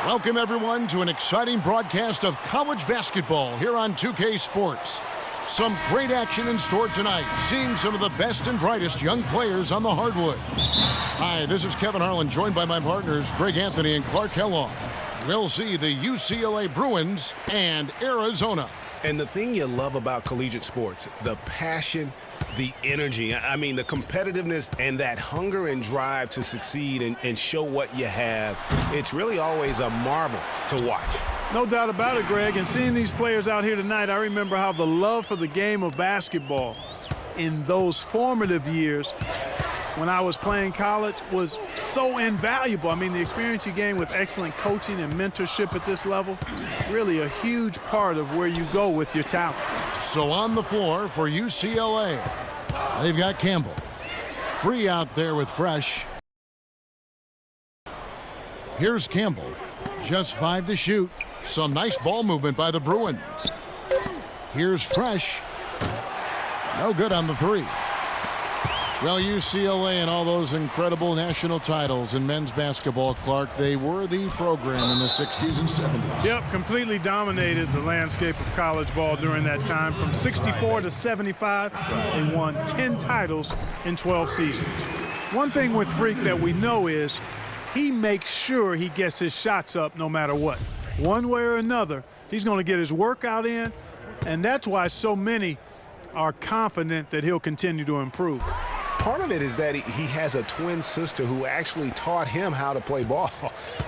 Welcome, everyone, to an exciting broadcast of college basketball here on 2K Sports. Some great action in store tonight, seeing some of the best and brightest young players on the hardwood. Hi, this is Kevin Harlan, joined by my partners Greg Anthony and Clark Kellogg. We'll see the UCLA Bruins and Arizona. And the thing you love about collegiate sports, the passion, the energy, I mean, the competitiveness and that hunger and drive to succeed and show what you have, it's really always a marvel to watch. No doubt about it, Greg. And seeing these players out here tonight, I remember how the love for the game of basketball in those formative years when I was playing college was so invaluable. I mean, the experience you gain with excellent coaching and mentorship at this level, really a huge part of where you go with your talent. So on the floor for UCLA, they've got Campbell. Free out there with Fresh. Here's Campbell. Just 5 to shoot. Some nice ball movement by the Bruins. Here's Fresh. No good on the 3. Well, UCLA and all those incredible national titles in men's basketball, Clark, they were the program in the 60s and 70s. Yep, completely dominated the landscape of college ball during that time. From 64 to 75, they won 10 titles in 12 seasons. One thing with Freak that we know is he makes sure he gets his shots up no matter what. One way or another, he's going to get his workout in, and that's why so many are confident that he'll continue to improve. Part of it is that he has a twin sister who actually taught him how to play ball.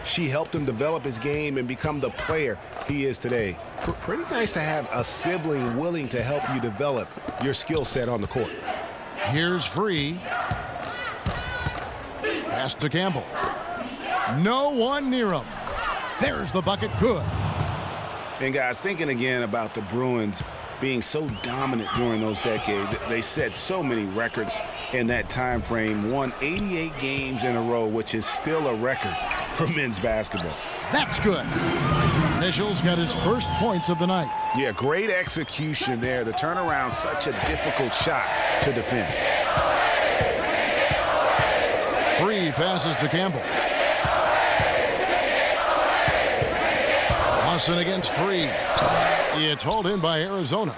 She helped him develop his game and become the player he is today. Pretty nice to have a sibling willing to help you develop your skill set on the court. Here's Free. Pass to Campbell. No one near him. There's the bucket. Good. And guys, thinking again about the Bruins being so dominant during those decades, they set so many records in that time frame, won 88 games in a row, which is still a record for men's basketball. That's good. Mitchell's got his first points of the night. Yeah, great execution there. The turnaround, such a difficult shot to defend. Free passes to Campbell. Lawson against Free. It's hauled in by Arizona.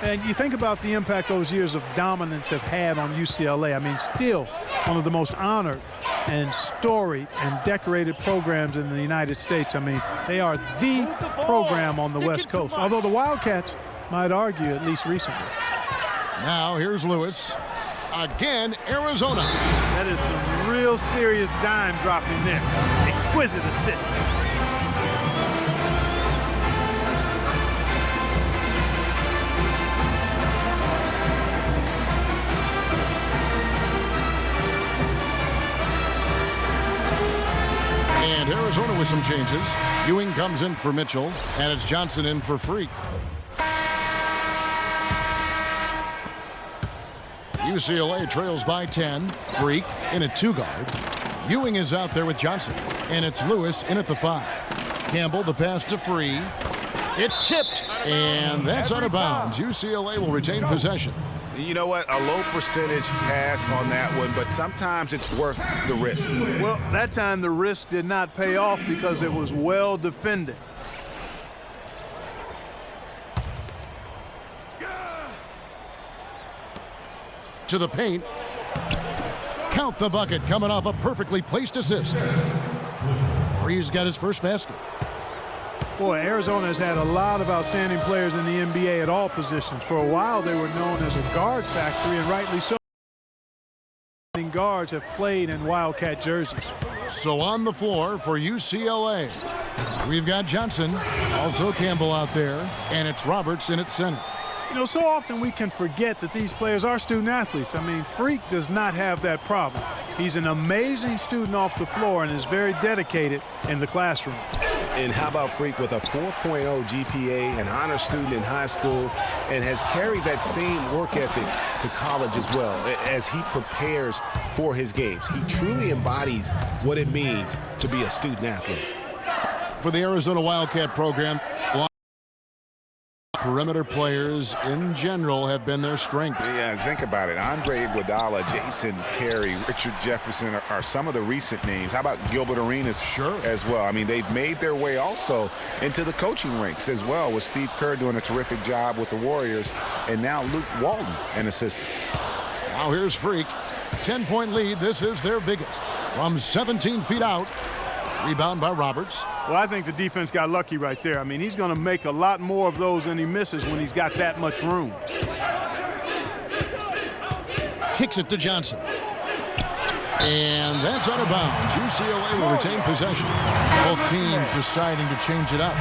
And you think about the impact those years of dominance have had on UCLA. I mean, still one of the most honored and storied and decorated programs in the United States. I mean, they are the program on the West Coast, although the Wildcats might argue, at least recently. Now here's Lewis. Again, Arizona. That is some real serious dime dropping there. Exquisite assist. And Arizona with some changes. Ewing comes in for Mitchell, and it's Johnson in for Freak. UCLA trails by 10. Freak in at 2-guard. Ewing is out there with Johnson, and it's Lewis in at the 5. Campbell, the pass to Free. It's tipped, and that's out of bounds. UCLA will retain possession. You know what? A low percentage pass on that one, but sometimes it's worth the risk. Well, that time the risk did not pay off because it was well defended. To the paint. Count the bucket coming off a perfectly placed assist. Free's got his first basket. Boy, Arizona has had a lot of outstanding players in the NBA at all positions. For a while, they were known as a guard factory, and rightly so. Guards have played in Wildcat jerseys. So on the floor for UCLA, we've got Johnson, also Campbell out there, and it's Roberts in at center. You know, so often we can forget that these players are student athletes. I mean, Freak does not have that problem. He's an amazing student off the floor and is very dedicated in the classroom. And how about Freak with a 4.0 GPA, an honor student in high school, and has carried that same work ethic to college as well as he prepares for his games. He truly embodies what it means to be a student athlete. For the Arizona Wildcat program, perimeter players in general have been their strength. Yeah, think about it. Andre Iguodala, Jason Terry, Richard Jefferson are some of the recent names. How about Gilbert Arenas? Sure. As well. I mean, they've made their way also into the coaching ranks as well, with Steve Kerr doing a terrific job with the Warriors, and now Luke Walton, an assistant. Now here's Freak. 10-point lead. This is their biggest. From 17 feet out. Rebound by Roberts. Well, I think the defense got lucky right there. I mean, he's going to make a lot more of those than he misses when he's got that much room. Kicks it to Johnson. And that's out of bounds. UCLA will retain possession. Both teams deciding to change it up.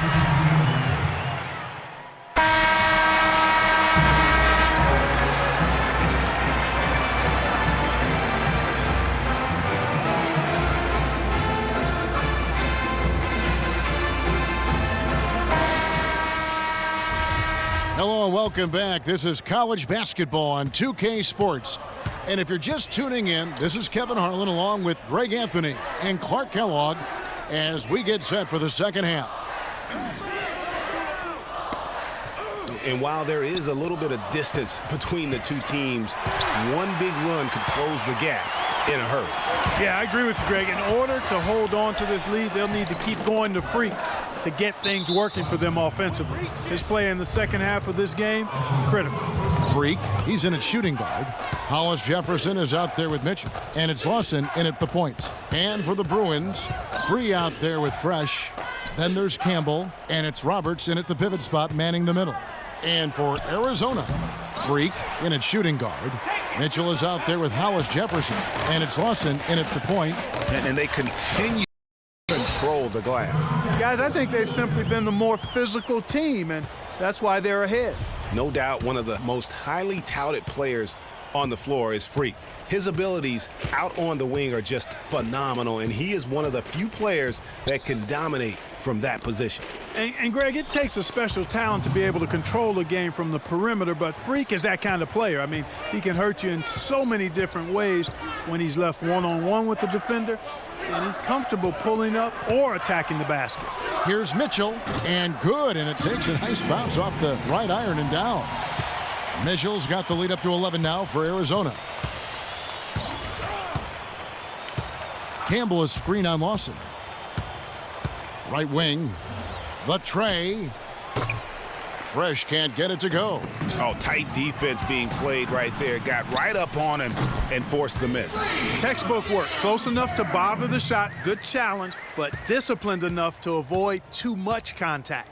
Hello and welcome back. This is college basketball on 2K Sports. And if you're just tuning in, this is Kevin Harlan along with Greg Anthony and Clark Kellogg as we get set for the second half. And while there is a little bit of distance between the two teams, one big run could close the gap in a hurry. Yeah, I agree with you, Greg. In order to hold on to this lead, they'll need to keep going to Freak to get things working for them offensively. His play in the second half of this game, critical. Freak, he's in at shooting guard. Hollis Jefferson is out there with Mitchell. And it's Lawson in at the point. And for the Bruins, Free out there with Fresh. Then there's Campbell. And it's Roberts in at the pivot spot, manning the middle. And for Arizona, Freak in at shooting guard. Mitchell is out there with Hollis Jefferson. And it's Lawson in at the point. And they continue to control the glass. Guys, I think they've simply been the more physical team, and that's why they're ahead. No doubt one of the most highly touted players on the floor is Freak. His abilities out on the wing are just phenomenal, and he is one of the few players that can dominate from that position. And Greg, it takes a special talent to be able to control the game from the perimeter, but Freak is that kind of player. I mean, he can hurt you in so many different ways when he's left one-on-one with the defender, and he's comfortable pulling up or attacking the basket. Here's Mitchell, and good, and it takes a nice bounce off the right iron and down. Mitchell's got the lead up to 11 now for Arizona. Campbell is screen on Lawson. Right wing, the tray. Fresh can't get it to go. Oh, tight defense being played right there. Got right up on him and forced the miss. Textbook work. Close enough to bother the shot. Good challenge, but disciplined enough to avoid too much contact.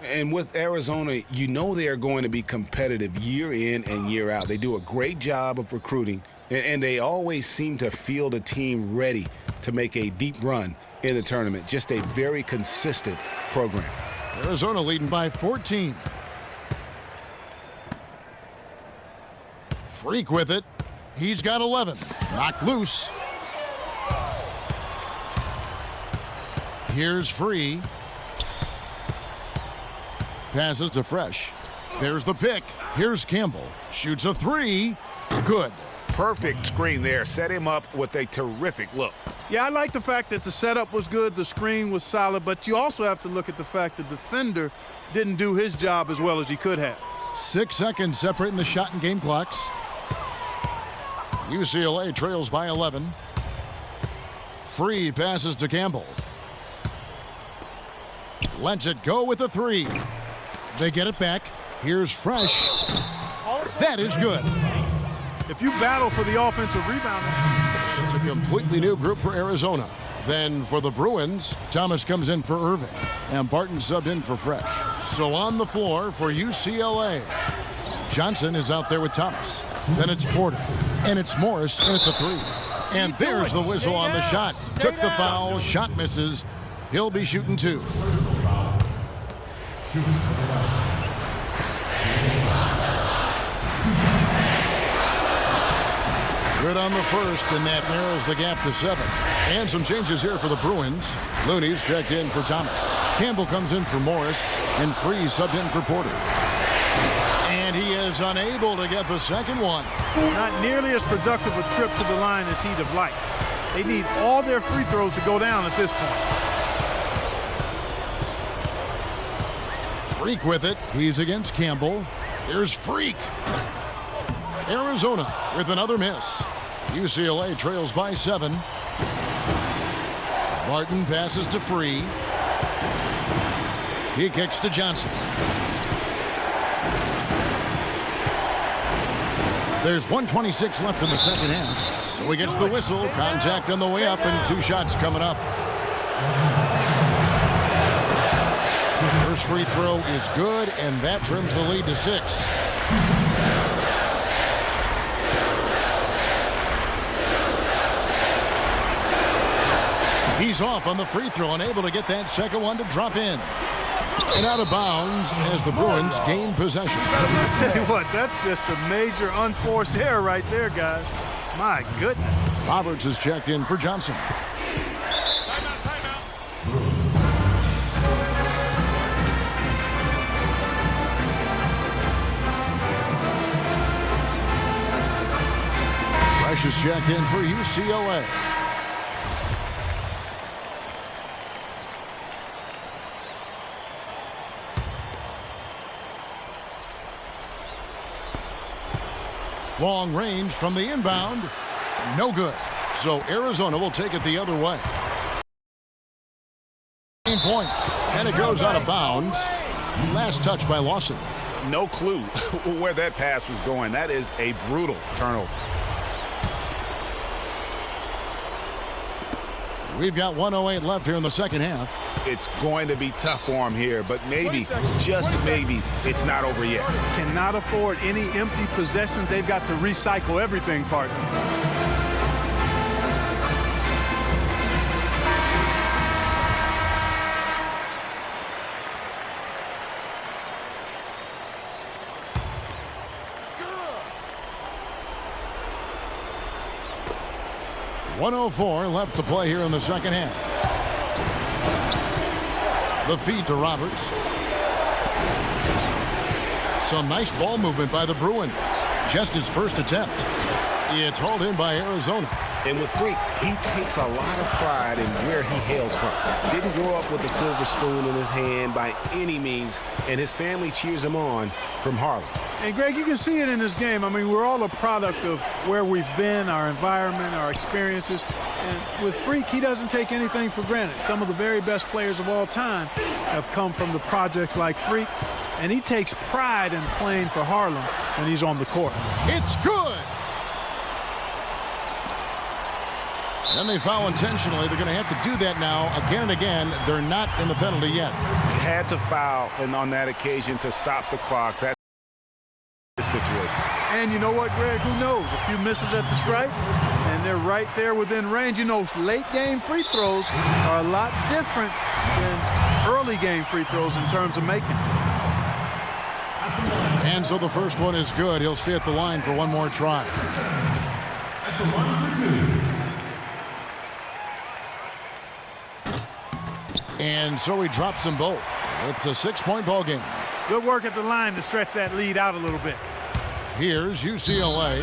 And with Arizona, you know they are going to be competitive year in and year out. They do a great job of recruiting, and they always seem to field a team ready to make a deep run in the tournament. Just a very consistent program. Arizona leading by 14. Freak with it. He's got 11. Knocked loose. Here's Free. Passes to Fresh. There's the pick. Here's Campbell. Shoots a three. Good. Perfect screen there. Set him up with a terrific look. Yeah, I like the fact that the setup was good, the screen was solid, but you also have to look at the fact the defender didn't do his job as well as he could have. 6 seconds separating the shot and game clocks. UCLA trails by 11. Free passes to Campbell. Lets it go with a three. They get it back. Here's Fresh. That is good. If you battle for the offensive rebound, It's a completely new group for Arizona. Then for the Bruins, Thomas comes in for Irving, and Barton subbed in for Fresh. So on the floor for UCLA, Johnson is out there with Thomas. Then it's Porter, and it's Morris in at the three. And there's the whistle on the shot. Took the foul, shot misses. He'll be shooting two. Good on the first, and that narrows the gap to 7. And some changes here for the Bruins. Looney's checked in for Thomas. Campbell comes in for Morris, and Free subbed in for Porter. And he is unable to get the second one. not nearly as productive a trip to the line as he'd have liked. They need all their free throws to go down at this point. Freak with it. He's against Campbell. Here's Freak. Arizona with another miss. UCLA trails by 7. Martin passes to Free. He kicks to Johnson. There's 1:26 left in the second half. So he gets the whistle. Contact on the way up and 2 shots coming up. First free throw is good, and that trims the lead to 6. He's off on the free throw, unable to get that second one to drop in. And out of bounds as the Bruins gain possession. I'll tell you what, that's just a major unforced error right there, guys. My goodness. Roberts is checked in for Johnson. Fresh is checked in for UCLA. Long range from the inbound. No good. So Arizona will take it the other way. 9 points. And it goes out of bounds. Last touch by Lawson. No clue where that pass was going. That is a brutal turnover. We've got 1:08 left here in the second half. It's going to be tough for him here, but maybe, just maybe, it's not over yet. Cannot afford any empty possessions. They've got to recycle everything, partner. .104 left to play here in the second half. The feed to Roberts. Some nice ball movement by the Bruins. Just his first attempt. It's hauled in by Arizona. And with Freak, he takes a lot of pride in where he hails from. Didn't grow up with a silver spoon in his hand by any means, and his family cheers him on from Harlem. And Greg, you can see it in this game. I mean, we're all a product of where we've been, our environment, our experiences. And with Freak, he doesn't take anything for granted. Some of the very best players of all time have come from the projects like Freak, and he takes pride in playing for Harlem when he's on the court. It's good. And they foul intentionally. They're going to have to do that now again and again. They're not in the penalty yet. Had to foul, and on that occasion to stop the clock. That's the situation. And you know what, Greg? Who knows? A few misses at the stripe, and they're right there within range. You know, late game free throws are a lot different than early game free throws in terms of making. And so the first one is good. He'll stay at the line for one more try. At the line for 2. And so he drops them both. It's a 6-point ball game. Good work at the line to stretch that lead out a little bit. Here's UCLA.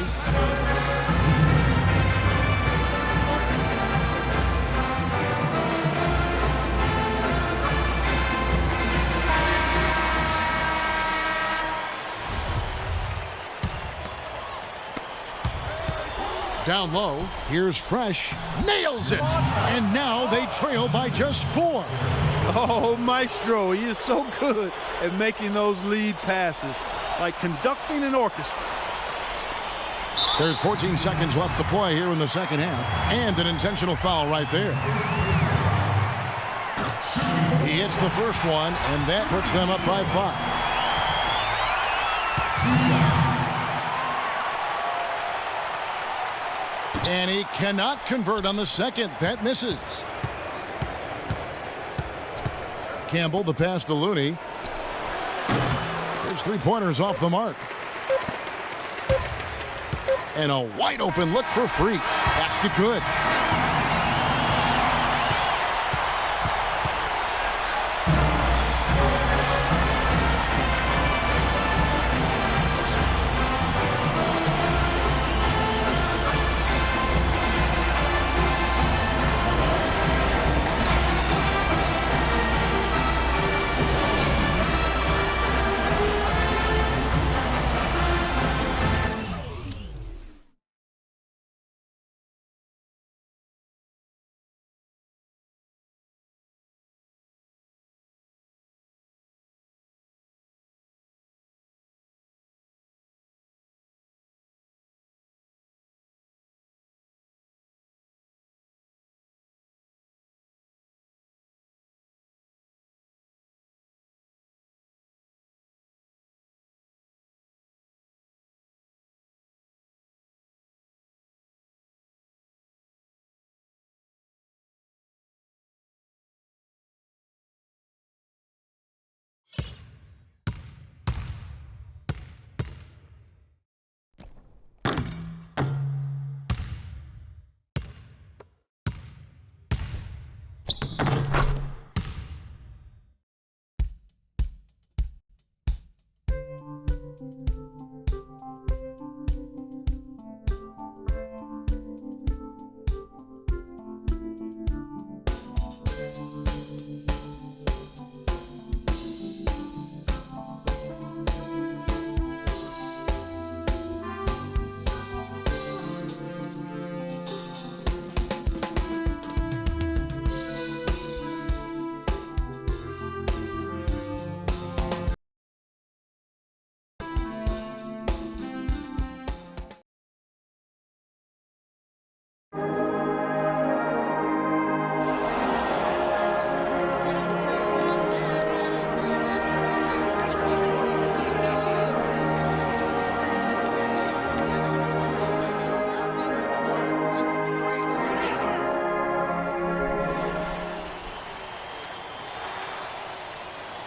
Down low, here's Fresh, nails it, and now they trail by just 4. Oh, Maestro, he is so good at making those lead passes, like conducting an orchestra. There's 14 seconds left to play here in the second half, and an intentional foul right there. He hits the first one, and that puts them up by 5. And he cannot convert on the second. That misses. Campbell, the pass to Looney. His three-pointers off the mark. And a wide open look for Freak. Basket good.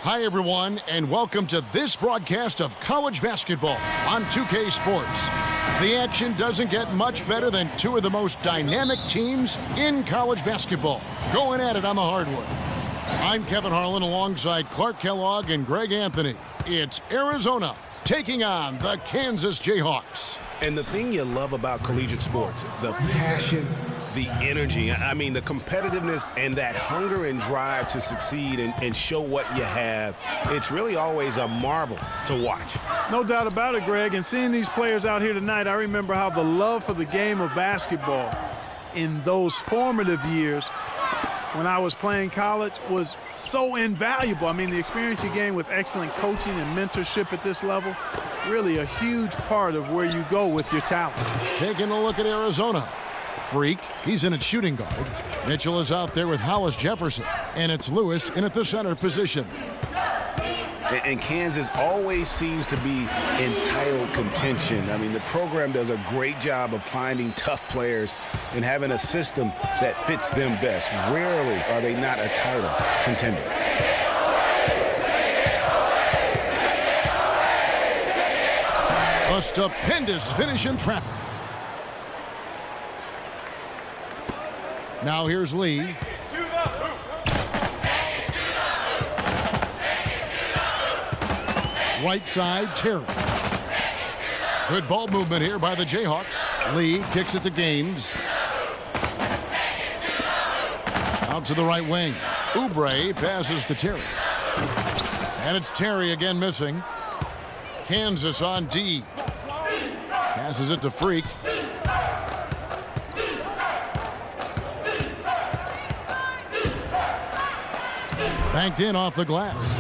Hi, everyone, and welcome to this broadcast of college basketball on 2K Sports. The action doesn't get much better than two of the most dynamic teams in college basketball going at it on the hardwood. I'm Kevin Harlan alongside Clark Kellogg and Greg Anthony. It's Arizona taking on the Kansas Jayhawks. And the thing you love about collegiate sports, the passion, the energy, I mean, the competitiveness and that hunger and drive to succeed and show what you have, it's really always a marvel to watch. No doubt about it, Greg. And seeing these players out here tonight, I remember how the love for the game of basketball in those formative years when I was playing college was so invaluable. I mean, the experience you gain with excellent coaching and mentorship at this level, really a huge part of where you go with your talent. Taking a look at Arizona. Freak, he's in at shooting guard. Mitchell is out there with Hollis Jefferson, and it's Lewis in at the center position. And Kansas always seems to be in title contention. I mean, the program does a great job of finding tough players and having a system that fits them best. Rarely are they not a title contender. A stupendous finish in traffic. Now here's Lee. Right side, Terry. Good ball movement here by the Jayhawks. Lee kicks it to Gaines. Out to the right wing. Oubre passes to Terry. And it's Terry again missing. Kansas on D. Passes it to Freak. Banked in off the glass.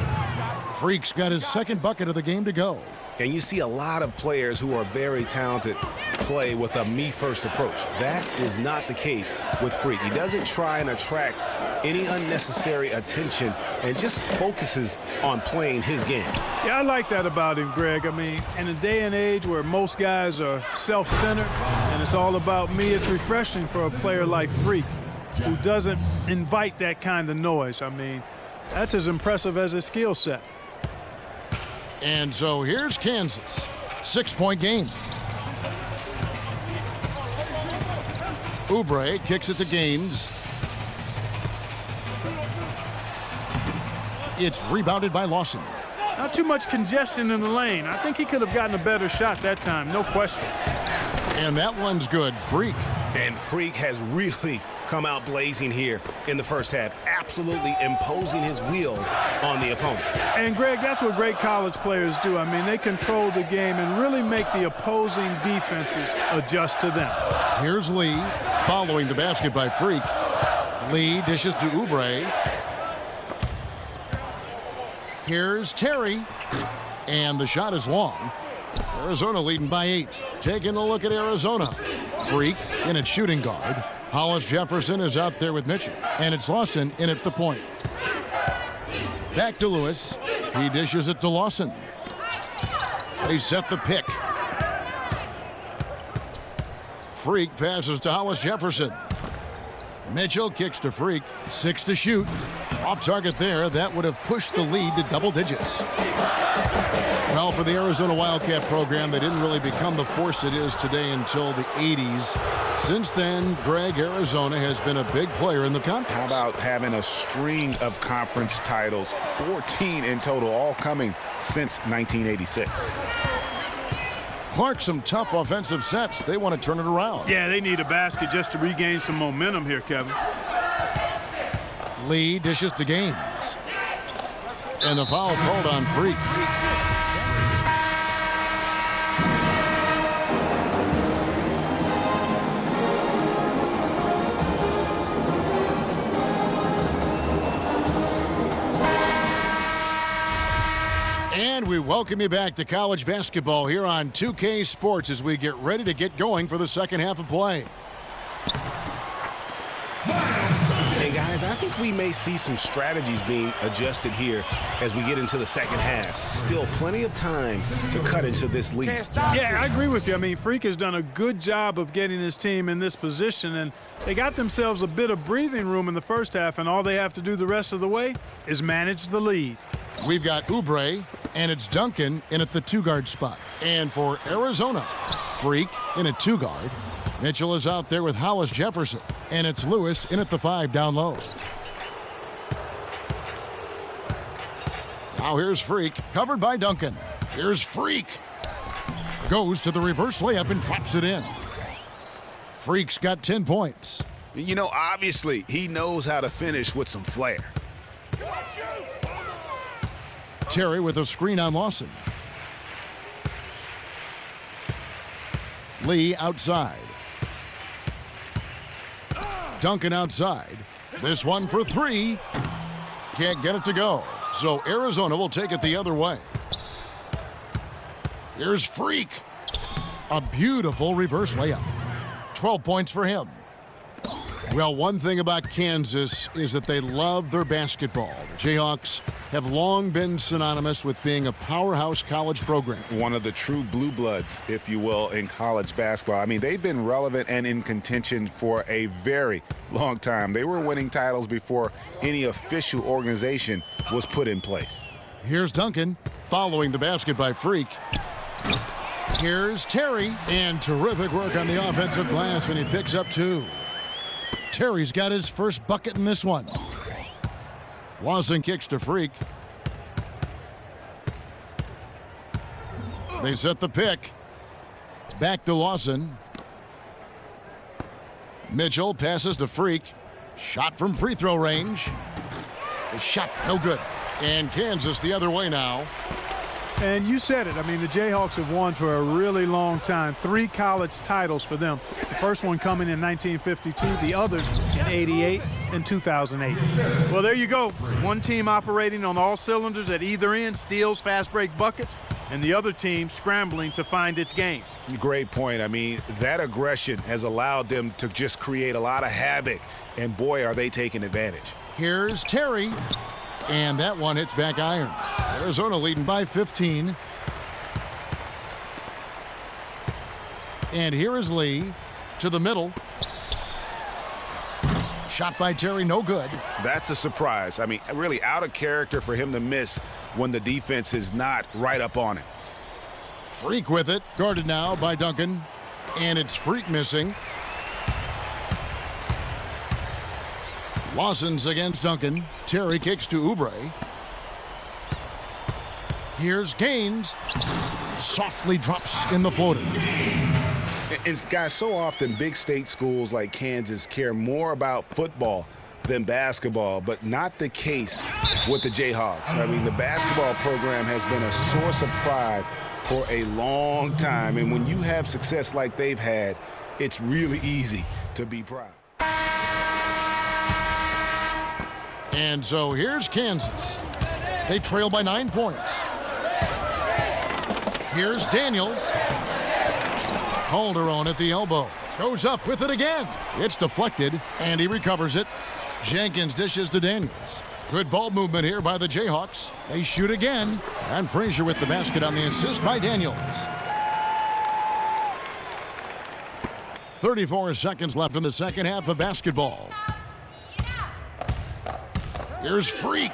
Freak's got his second bucket of the game to go. And you see a lot of players who are very talented play with a me-first approach. That is not the case with Freak. He doesn't try and attract any unnecessary attention and just focuses on playing his game. Yeah, I like that about him, Greg. I mean, in a day and age where most guys are self-centered and it's all about me, it's refreshing for a player like Freak who doesn't invite that kind of noise. I mean, that's as impressive as his skill set. And so here's Kansas. 6-point game. Oubre kicks it to Gaines. It's rebounded by Lawson. Not too much congestion in the lane. I think he could have gotten a better shot that time, no question. And that one's good. Freak. And Freak has really come out blazing here in the first half, absolutely imposing his will on the opponent. And, Greg, that's what great college players do. I mean, they control the game and really make the opposing defenses adjust to them. Here's Lee following the basket by Freak. Lee dishes to Oubre. Here's Terry. And the shot is long. Arizona leading by 8. Taking a look at Arizona. Freak in at shooting guard. Hollis Jefferson is out there with Mitchell. And it's Lawson in at the point. Back to Lewis. He dishes it to Lawson. They set the pick. Freak passes to Hollis Jefferson. Mitchell kicks to Freak. 6 to shoot. Off target there. That would have pushed the lead to double digits. Well, for the Arizona Wildcat program, they didn't really become the force it is today until the 80s. Since then, Greg, Arizona has been a big player in the conference. How about having a string of conference titles, 14 in total, all coming since 1986. Clark, some tough offensive sets. They want to turn it around. Yeah, they need a basket just to regain some momentum here, Kevin. Lee dishes to Gaines. And the foul called on Freak. And we welcome you back to college basketball here on 2K Sports as we get ready to get going for the second half of play. Hey, guys, I think we may see some strategies being adjusted here as we get into the second half. Still plenty of time to cut into this lead. Yeah, I agree with you. I mean, Freak has done a good job of getting his team in this position, and they got themselves a bit of breathing room in the first half, and all they have to do the rest of the way is manage the lead. We've got Oubre, and it's Duncan in at the 2-guard spot. And for Arizona, Freak in at 2-guard. Mitchell is out there with Hollis Jefferson, and it's Lewis in at the 5 down low. Now here's Freak, covered by Duncan. Here's Freak. Goes to the reverse layup and drops it in. Freak's got 10 points. You know, obviously, he knows how to finish with some flair. Terry with a screen on Lawson. Lee outside. Duncan outside. This one for 3. Can't get it to go. So Arizona will take it the other way. Here's Freak. A beautiful reverse layup. 12 points for him. Well, one thing about Kansas is that they love their basketball. The Jayhawks have long been synonymous with being a powerhouse college program. One of the true blue bloods, if you will, in college basketball. I mean, they've been relevant and in contention for a very long time. They were winning titles before any official organization was put in place. Here's Duncan following the basket by Freak. Here's Terry, and terrific work on the offensive glass when he picks up 2. Terry's got his first bucket in this one. Lawson kicks to Freak. They set the pick. Back to Lawson. Mitchell passes to Freak. Shot from free throw range. The shot no good. And Kansas the other way now. And you said it. I mean, the Jayhawks have won for a really long time. 3 college titles for them. The first one coming in 1952, the others in 88 and 2008. Well, there you go. One team operating on all cylinders at either end, steals, fast break buckets, and the other team scrambling to find its game. Great point. I mean, that aggression has allowed them to just create a lot of havoc, and boy, are they taking advantage. Here's Terry. And that one hits back iron. Arizona leading by 15. And here is Lee to the middle. Shot by Terry, no good. That's a surprise. I mean, really out of character for him to miss when the defense is not right up on him. Freak with it, guarded now by Duncan. And it's Freak missing. Lawson's against Duncan. Terry kicks to Oubre. Here's Gaines. Softly drops in the floater. And guys, so often big state schools like Kansas care more about football than basketball, but not the case with the Jayhawks. I mean, the basketball program has been a source of pride for a long time, and when you have success like they've had, it's really easy to be proud. And so here's Kansas. They trail by 9 points. Here's Daniels. Calderon at the elbow. Goes up with it again. It's deflected, and he recovers it. Jenkins dishes to Daniels. Good ball movement here by the Jayhawks. They shoot again. And Frazier with the basket on the assist by Daniels. 34 seconds left in the second half of basketball. Here's Freak.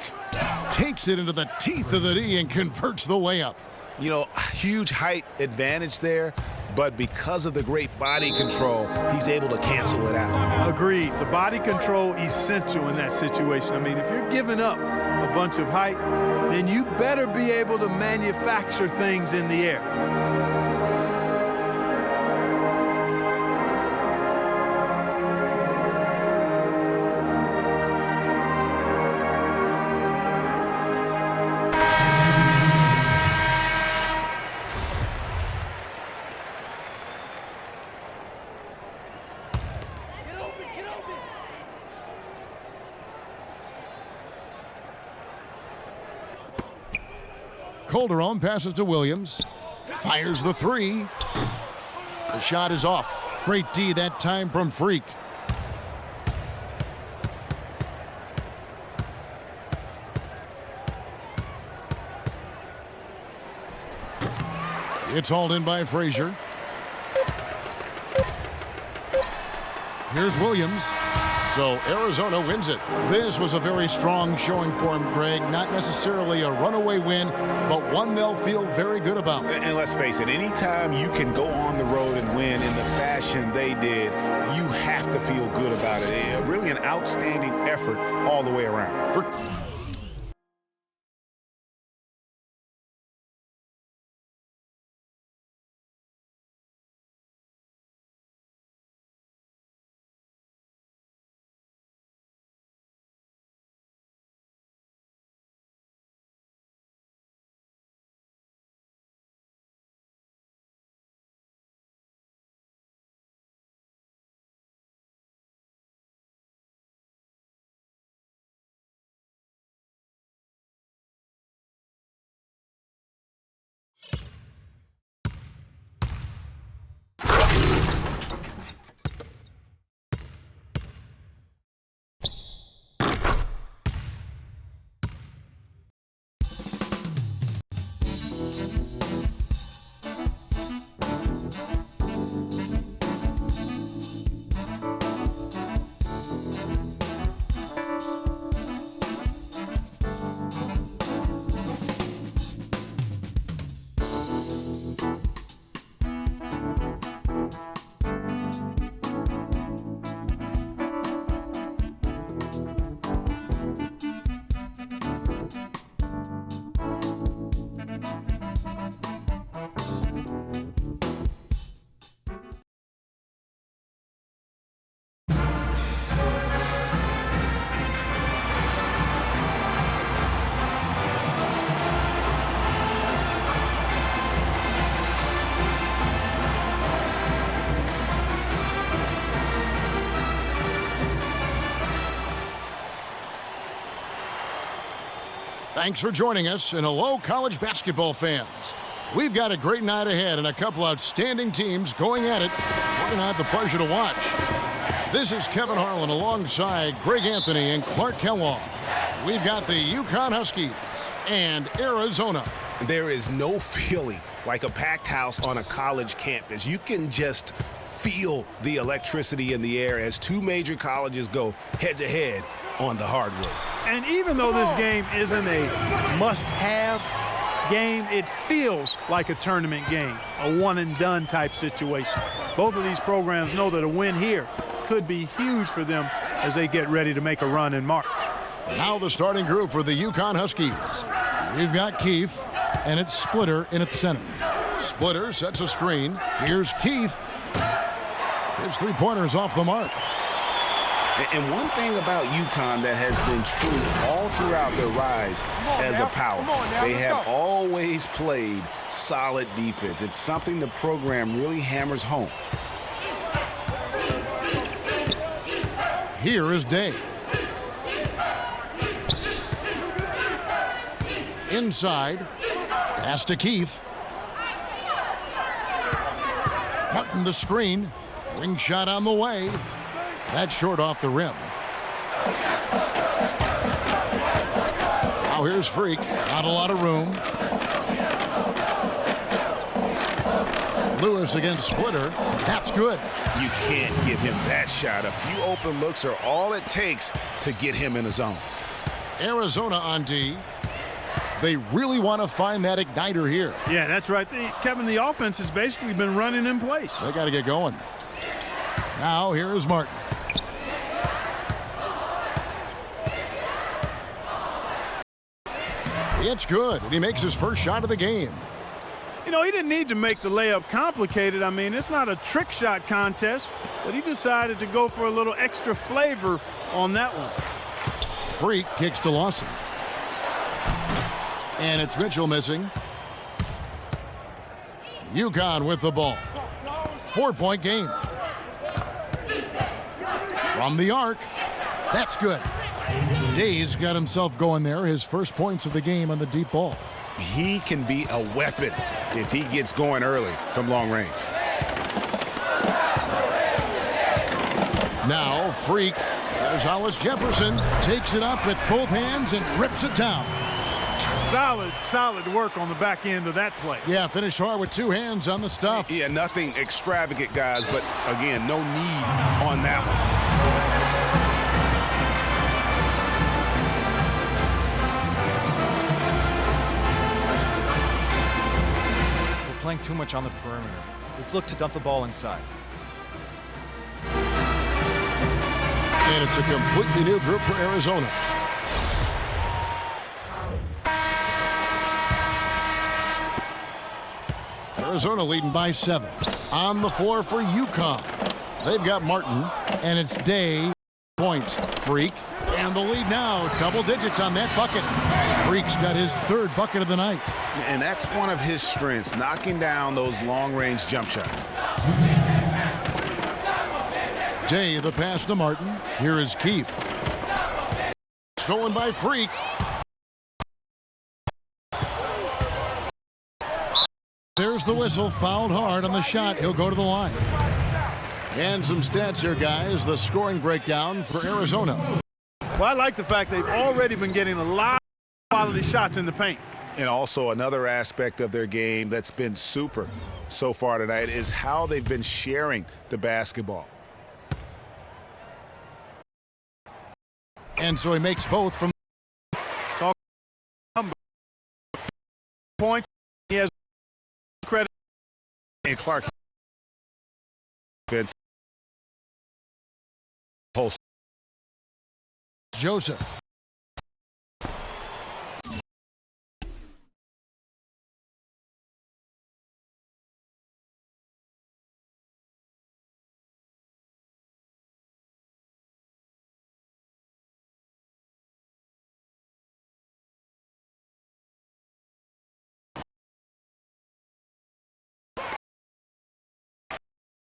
Takes it into the teeth of the D and converts the layup. You know, huge height advantage there, but because of the great body control, he's able to cancel it out. Agreed. The body control essential in that situation. I mean, if you're giving up a bunch of height, then you better be able to manufacture things in the air. Calderon passes to Williams. Fires the 3. The shot is off. Great D that time from Freak. It's hauled in by Frazier. Here's Williams. So Arizona wins it. This was a very strong showing for him, Greg. Not necessarily a runaway win, but one they'll feel very good about. And let's face it, anytime you can go on the road and win in the fashion they did, you have to feel good about it. Really an outstanding effort all the way around. Thanks for joining us, and hello, college basketball fans. We've got a great night ahead and a couple outstanding teams going at it. We're going to have the pleasure to watch. This is Kevin Harlan alongside Greg Anthony and Clark Kellogg. We've got the UConn Huskies and Arizona. There is no feeling like a packed house on a college campus. You can just feel the electricity in the air as two major colleges go head-to-head on the hardwood. And even though this game isn't a must-have game, it feels like a tournament game, a one-and-done type situation. Both of these programs know that a win here could be huge for them as they get ready to make a run in March. Now the starting group for the UConn Huskies. We've got Keith, and it's Splitter in at center. Splitter sets a screen. Here's Keith. His three-pointers off the mark. And one thing about UConn that has been true all throughout their rise as a power, they have always played solid defense. It's something the program really hammers home. Here is Day. Inside, pass to Keith. Martin the screen. Wing shot on the way. That's short off the rim. Now here's Freak. Not a lot of room. Lewis against Splitter. That's good. You can't give him that shot. A few open looks are all it takes to get him in the zone. Arizona on D. They really want to find that igniter here. Yeah, that's right. Kevin, the offense has basically been running in place. They got to get going. Now here is Martin. It's good, and he makes his first shot of the game. You know, he didn't need to make the layup complicated. I mean, it's not a trick shot contest, but he decided to go for a little extra flavor on that one. Freak kicks to Lawson. And it's Mitchell missing. UConn with the ball. 4-point game. From the arc. That's good. Day's got himself going there. His first points of the game on the deep ball. He can be a weapon if he gets going early from long range. Now Freak. There's Hollis Jefferson. Takes it up with both hands and rips it down. Solid work on the back end of that play. Yeah, finish hard with two hands on the stuff. Yeah, nothing extravagant, guys, but again, no need on that one. relying too much on the perimeter. Let's look to dump the ball inside. And it's a completely new group for Arizona. Arizona leading by 7. On the floor for UConn. They've got Martin, and it's Day. Point. Freak. And the lead now, double digits on that bucket. Freak's got his 3rd bucket of the night. And that's one of his strengths, knocking down those long-range jump shots. Day, the pass to Martin. Here is Keefe. Stolen by Freak. There's the whistle, fouled hard on the shot. He'll go to the line. And some stats here, guys. The scoring breakdown for Arizona. Well, I like the fact they've already been getting a lot of quality shots in the paint. And also another aspect of their game that's been super so far tonight is how they've been sharing the basketball. And so he makes both from point. He has credit. And Clark Joseph.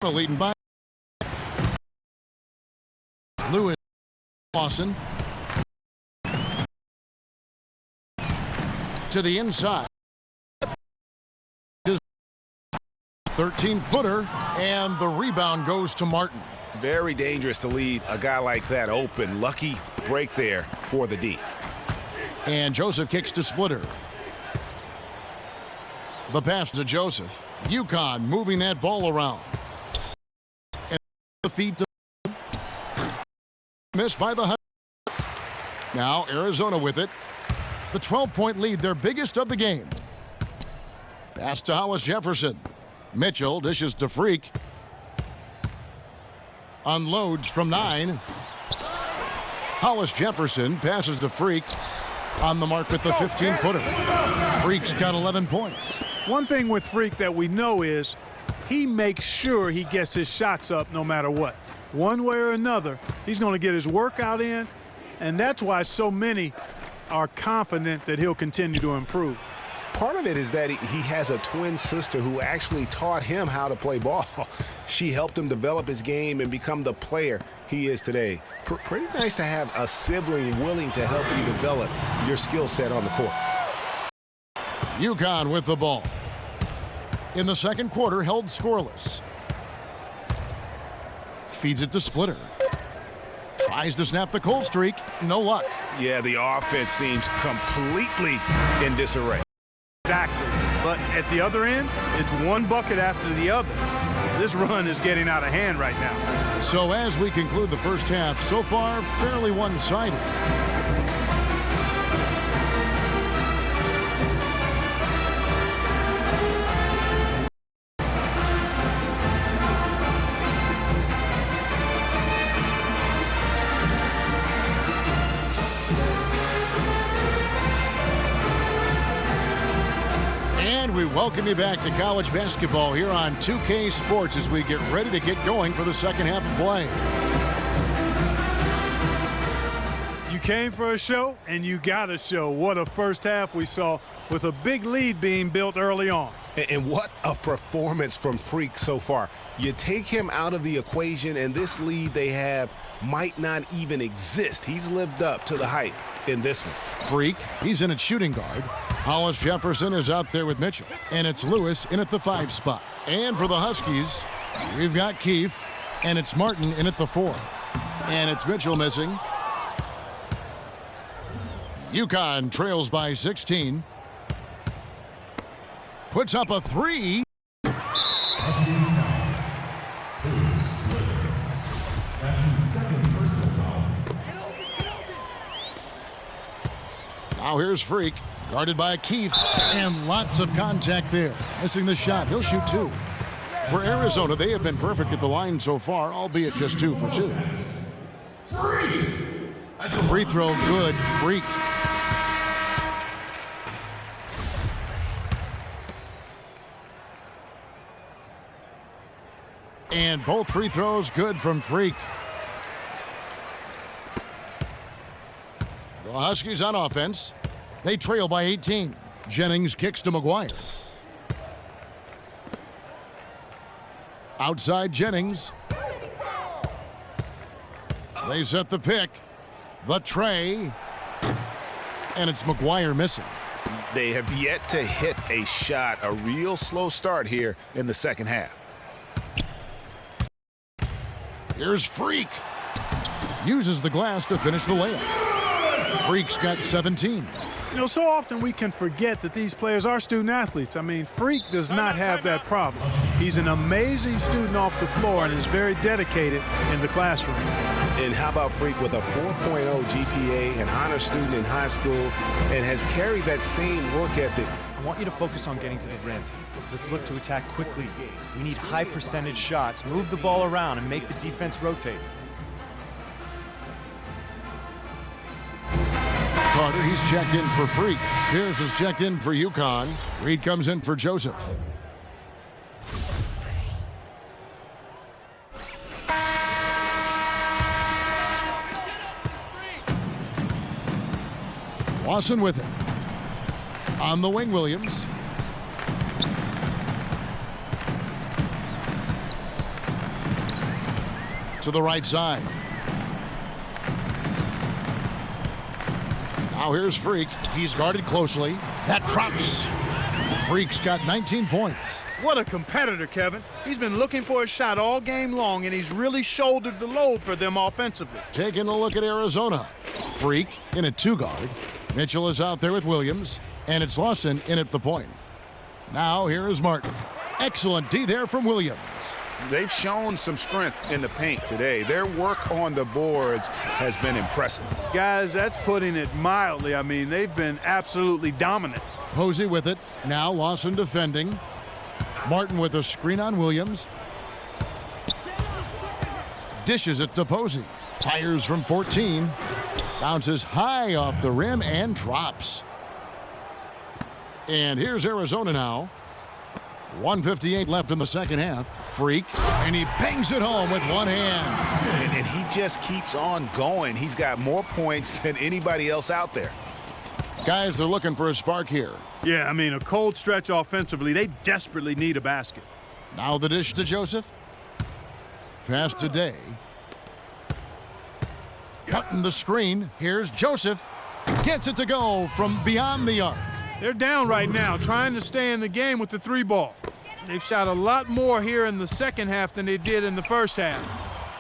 Leading by Lewis. Lawson to the inside. 13-footer, and the rebound goes to Martin. Very dangerous to leave a guy like that open. Lucky break there for the D. And Joseph kicks to Splitter. The pass to Joseph. UConn moving that ball around. And the feed to missed by the Huskies. Now Arizona with it. The 12-point lead, their biggest of the game. Pass to Hollis Jefferson. Mitchell dishes to Freak. Unloads from 9. Hollis Jefferson passes to Freak. On the mark with the 15-footer. Freak's got 11 points. One thing with Freak that we know is he makes sure he gets his shots up no matter what. One way or another, he's going to get his workout in, and that's why so many are confident that he'll continue to improve. Part of it is that he has a twin sister who actually taught him how to play ball. She helped him develop his game and become the player he is today. Pretty nice to have a sibling willing to help you develop your skill set on the court. UConn with the ball. In the second quarter, held scoreless. Feeds it to Splitter. Tries to snap the cold streak. No luck. Yeah, the offense seems completely in disarray. Exactly. But at the other end, it's one bucket after the other. This run is getting out of hand right now. So as we conclude the first half, so far fairly one-sided. We welcome you back to college basketball here on 2K Sports as we get ready to get going for the second half of play. You came for a show, and you got a show. What a first half we saw with a big lead being built early on. And what a performance from Freak so far. You take him out of the equation, and this lead they have might not even exist. He's lived up to the hype in this one. Freak, he's in at shooting guard. Hollis Jefferson is out there with Mitchell. And it's Lewis in at the 5 spot. And for the Huskies, we've got Keefe, and it's Martin in at the 4. And it's Mitchell missing. UConn trails by 16. Puts up a 3. Now here's Freak, guarded by Keefe, and lots of contact there. Missing the shot. He'll shoot 2. For Arizona, they have been perfect at the line so far, albeit just 2 for 2. Free throw good. Freak. And both free throws good from Freak. The Huskies on offense. They trail by 18. Jennings kicks to McGuire. Outside Jennings. They set the pick. The tray. And it's McGuire missing. They have yet to hit a shot. A real slow start here in the second half. Here's Freak. Uses the glass to finish the layup. Freak's got 17. You know, so often we can forget that these players are student athletes. I mean, Freak does not have that problem. He's an amazing student off the floor and is very dedicated in the classroom. And how about Freak with a 4.0 GPA, an honor student in high school, and has carried that same work ethic. I want you to focus on getting to the rim. Let's look to attack quickly. We need high percentage shots, move the ball around, and make the defense rotate. Carter, he's checked in for Freak. Pierce is checked in for UConn. Reed comes in for Joseph. Lawson with it. On the wing, Williams. To the right side. Now here's Freak. He's guarded closely. That drops. Freak's got 19 points. What a competitor, Kevin. He's been looking for a shot all game long, and he's really shouldered the load for them offensively. Taking a look at Arizona. Freak in a 2-guard. Mitchell is out there with Williams, and it's Lawson in at the point. Now here is Martin. Excellent D there from Williams. They've shown some strength in the paint today. Their work on the boards has been impressive. Guys, that's putting it mildly. I mean, they've been absolutely dominant. Posey with it. Now Lawson defending. Martin with a screen on Williams. Dishes it to Posey. Fires from 14. Bounces high off the rim and drops. And here's Arizona now. 1:58 left in the second half. Freak, and he bangs it home with one hand. And he just keeps on going. He's got more points than anybody else out there. Guys, they're looking for a spark here. Yeah, I mean, a cold stretch offensively. They desperately need a basket. Now the dish to Joseph. Pass to Day. Cutting the screen. Here's Joseph. Gets it to go from beyond the arc. They're down right now, trying to stay in the game with the 3-ball. They've shot a lot more here in the second half than they did in the first half.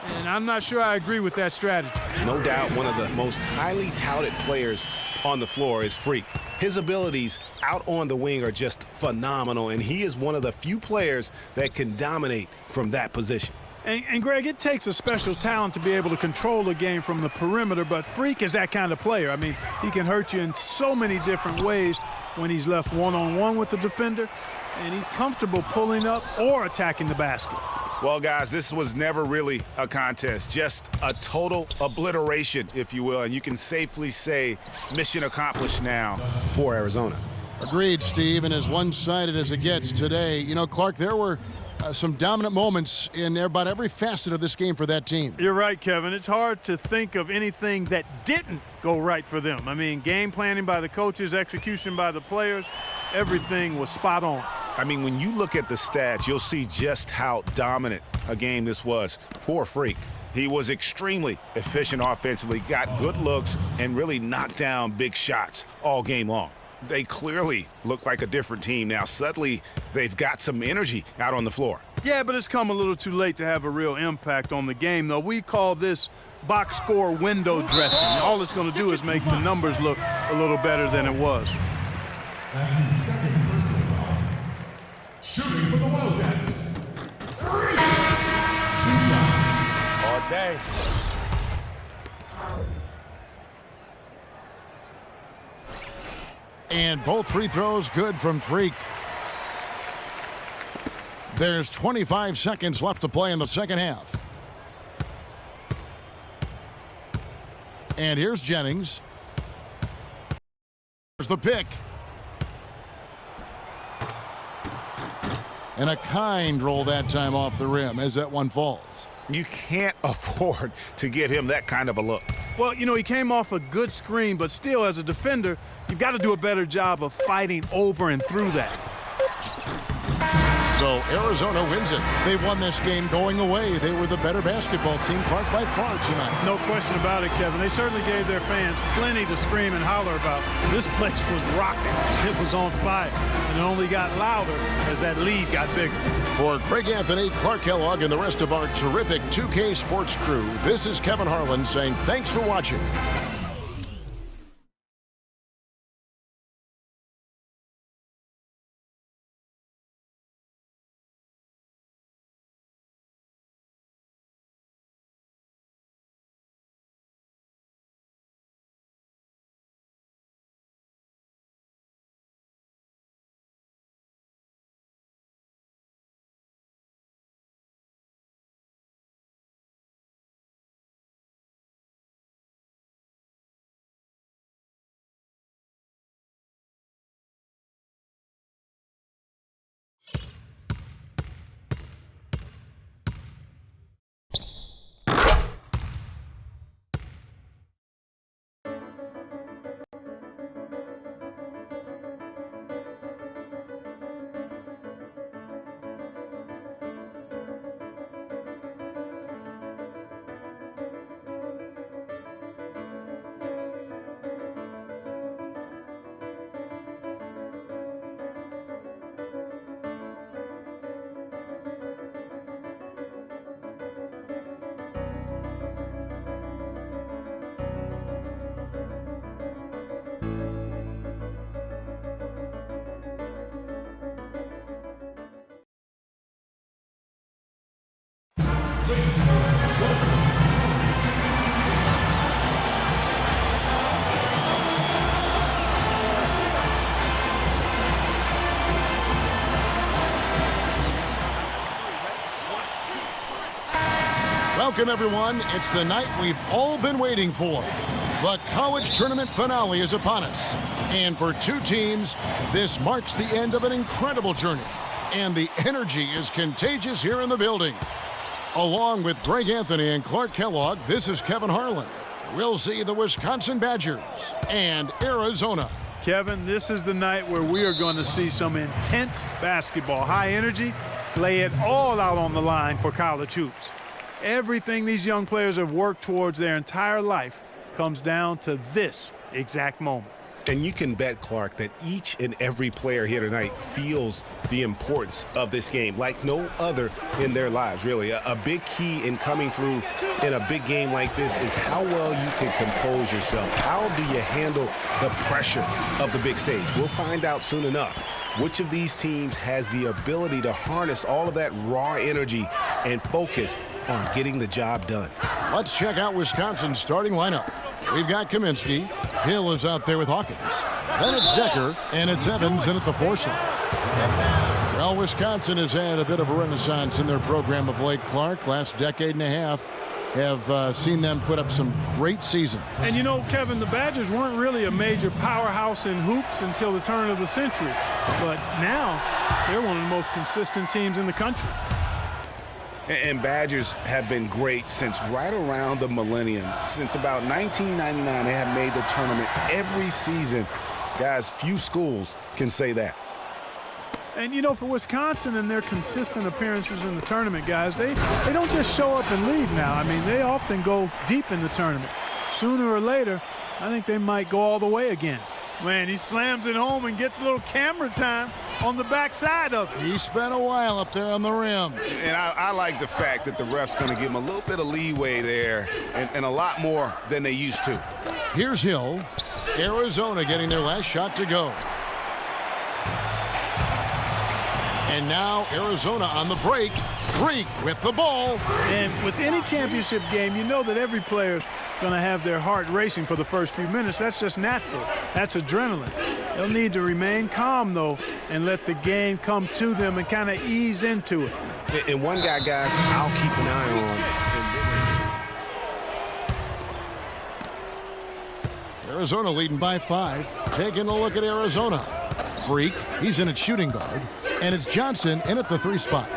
And I'm not sure I agree with that strategy. No doubt one of the most highly touted players on the floor is Freak. His abilities out on the wing are just phenomenal, and he is one of the few players that can dominate from that position. And Greg, it takes a special talent to be able to control the game from the perimeter, but Freak is that kind of player. I mean, he can hurt you in so many different ways when he's left one-on-one with the defender, and he's comfortable pulling up or attacking the basket. Well, guys, this was never really a contest, just a total obliteration, if you will, and you can safely say mission accomplished now for Arizona. Agreed, Steve, and as one-sided as it gets today. You know, Clark, there were some dominant moments in about every facet of this game for that team. You're right, Kevin. It's hard to think of anything that didn't go right for them. I mean, game planning by the coaches, execution by the players, everything was spot on. I mean, when you look at the stats, you'll see just how dominant a game this was for Freak. He was extremely efficient offensively, got good looks, and really knocked down big shots all game long. They clearly look like a different team now. Suddenly, they've got some energy out on the floor. Yeah, but it's come a little too late to have a real impact on the game, though. We call this box score window dressing. All it's going to do is make the numbers look a little better than it was. That's his second personal foul. Shooting for the Wildcats. 3. 2 shots. All day. And both free throws good from Freak. There's 25 seconds left to play in the second half. And here's Jennings. There's the pick. And a kind roll that time off the rim as that one falls. You can't afford to give him that kind of a look. Well, you know, he came off a good screen, but still, as a defender, you've got to do a better job of fighting over and through that. So Arizona wins it. They won this game going away. They were the better basketball team, Clark, by far tonight. No question about it, Kevin. They certainly gave their fans plenty to scream and holler about. This place was rocking. It was on fire. And it only got louder as that lead got bigger. For Greg Anthony, Clark Kellogg, and the rest of our terrific 2K Sports crew, this is Kevin Harlan saying thanks for watching. Welcome, everyone. It's the night we've all been waiting for. The college tournament finale is upon us. And for two teams, this marks the end of an incredible journey. And the energy is contagious here in the building. Along with Greg Anthony and Clark Kellogg, this is Kevin Harlan. We'll see the Wisconsin Badgers and Arizona. Kevin, this is the night where we are going to see some intense basketball. High energy, lay it all out on the line for college hoops. Everything these young players have worked towards their entire life comes down to this exact moment. And you can bet, Clark, that each and every player here tonight feels the importance of this game like no other in their lives, really. A big key in coming through in a big game like this is how well you can compose yourself. How do you handle the pressure of the big stage? We'll find out soon enough which of these teams has the ability to harness all of that raw energy and focus on getting the job done. Let's check out Wisconsin's starting lineup. We've got Kaminsky. Hill is out there with Hawkins. Then it's Decker, and it's Evans in at the 4 slot. Well, Wisconsin has had a bit of a renaissance in their program of late, Clark. Last decade and a half have seen them put up some great seasons. And you know, Kevin, the Badgers weren't really a major powerhouse in hoops until the turn of the century. But now they're one of the most consistent teams in the country. And Badgers have been great since right around the millennium. Since about 1999, they have made the tournament every season. Guys, few schools can say that. And, you know, for Wisconsin and their consistent appearances in the tournament, guys, they don't just show up and leave now. I mean, they often go deep in the tournament. Sooner or later, I think they might go all the way again. Man, he slams it home and gets a little camera time on the backside of it. He spent a while up there on the rim. And I like the fact that the ref's going to give him a little bit of leeway there and a lot more than they used to. Here's Hill. Arizona getting their last shot to go. And now Arizona on the break. Freak with the ball. And with any championship game, you know that every player is going to have their heart racing for the first few minutes. That's just natural. That's adrenaline. They'll need to remain calm, though, and let the game come to them and kind of ease into it. And one guy, guys, I'll keep an eye on. Arizona leading by 5. Taking a look at Arizona. Freak, he's in at shooting guard. And it's Johnson in at the 3 spot.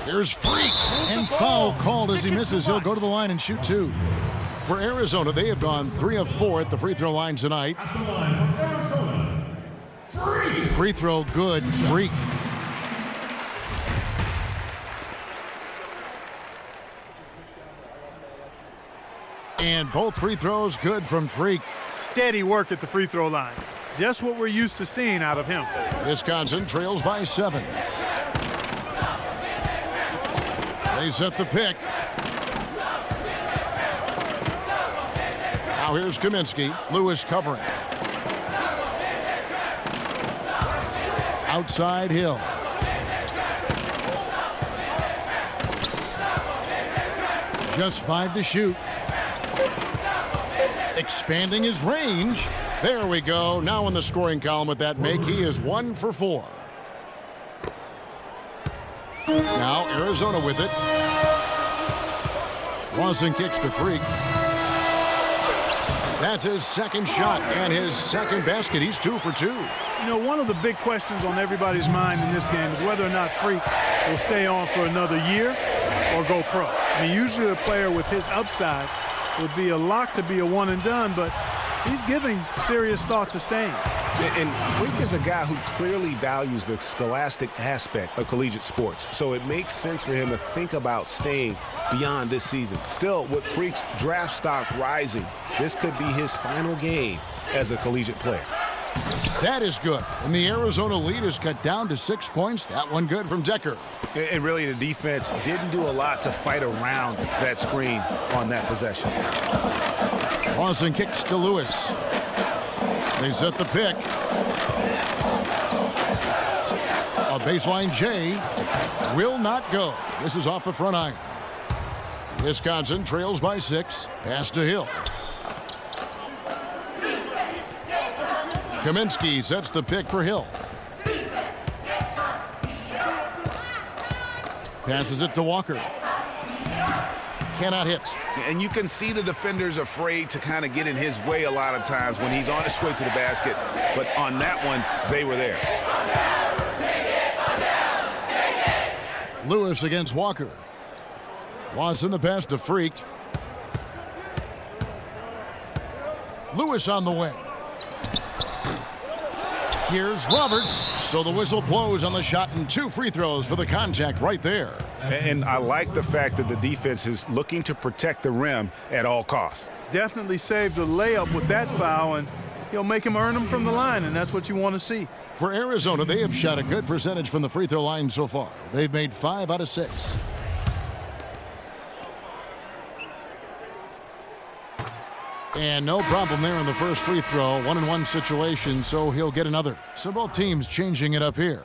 Here's Freak. And foul called as he misses. He'll go to the line and shoot 2. For Arizona, they have gone 3 of 4 at the free throw line tonight. At the line from Arizona, Freak. Free throw good. Freak. And both free throws good from Freak. Steady work at the free throw line. Just what we're used to seeing out of him. Wisconsin trails by 7. They set the pick. Now here's Kaminsky. Lewis covering. Outside Hill. Just 5 to shoot. Expanding his range. There we go. Now in the scoring column with that make, he is 1 for 4. Now Arizona with it. Lawson kicks to Freak. That's his second shot and his second basket. He's 2 for 2. You know, one of the big questions on everybody's mind in this game is whether or not Freak will stay on for another year or go pro. I mean, usually a player with his upside would be a lock to be a one and done, but he's giving serious thought to staying. And Freak is a guy who clearly values the scholastic aspect of collegiate sports, so it makes sense for him to think about staying beyond this season. Still, with Freak's draft stock rising, this could be his final game as a collegiate player. That is good. And the Arizona lead is cut down to 6 points. That one good from Decker. And really, the defense didn't do a lot to fight around that screen on that possession. Lawson kicks to Lewis. They set the pick. A baseline J will not go. This is off the front iron. Wisconsin trails by 6. Pass to Hill. Kaminsky sets the pick for Hill. Passes it to Walker. Cannot hit. And you can see the defenders afraid to kind of get in his way a lot of times when he's on his way to the basket. But on that one, they were there. Lewis against Walker. Watson the pass to Freak. Lewis on the wing. Here's Roberts. So the whistle blows on the shot and 2 free throws for the contact right there. And I like the fact that the defense is looking to protect the rim at all costs. Definitely saved a layup with that foul, and he'll make him earn them from the line, and that's what you want to see. For Arizona, they have shot a good percentage from the free throw line so far. They've made 5 out of 6. And no problem there in the first free throw. 1-and-1 situation, so he'll get another. So both teams changing it up here.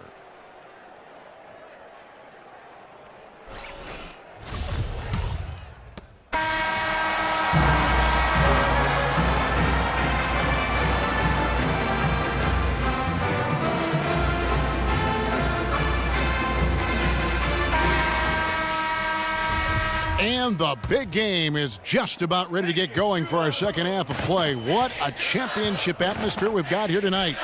And the big game is just about ready to get going for our second half of play. What a championship atmosphere we've got here tonight.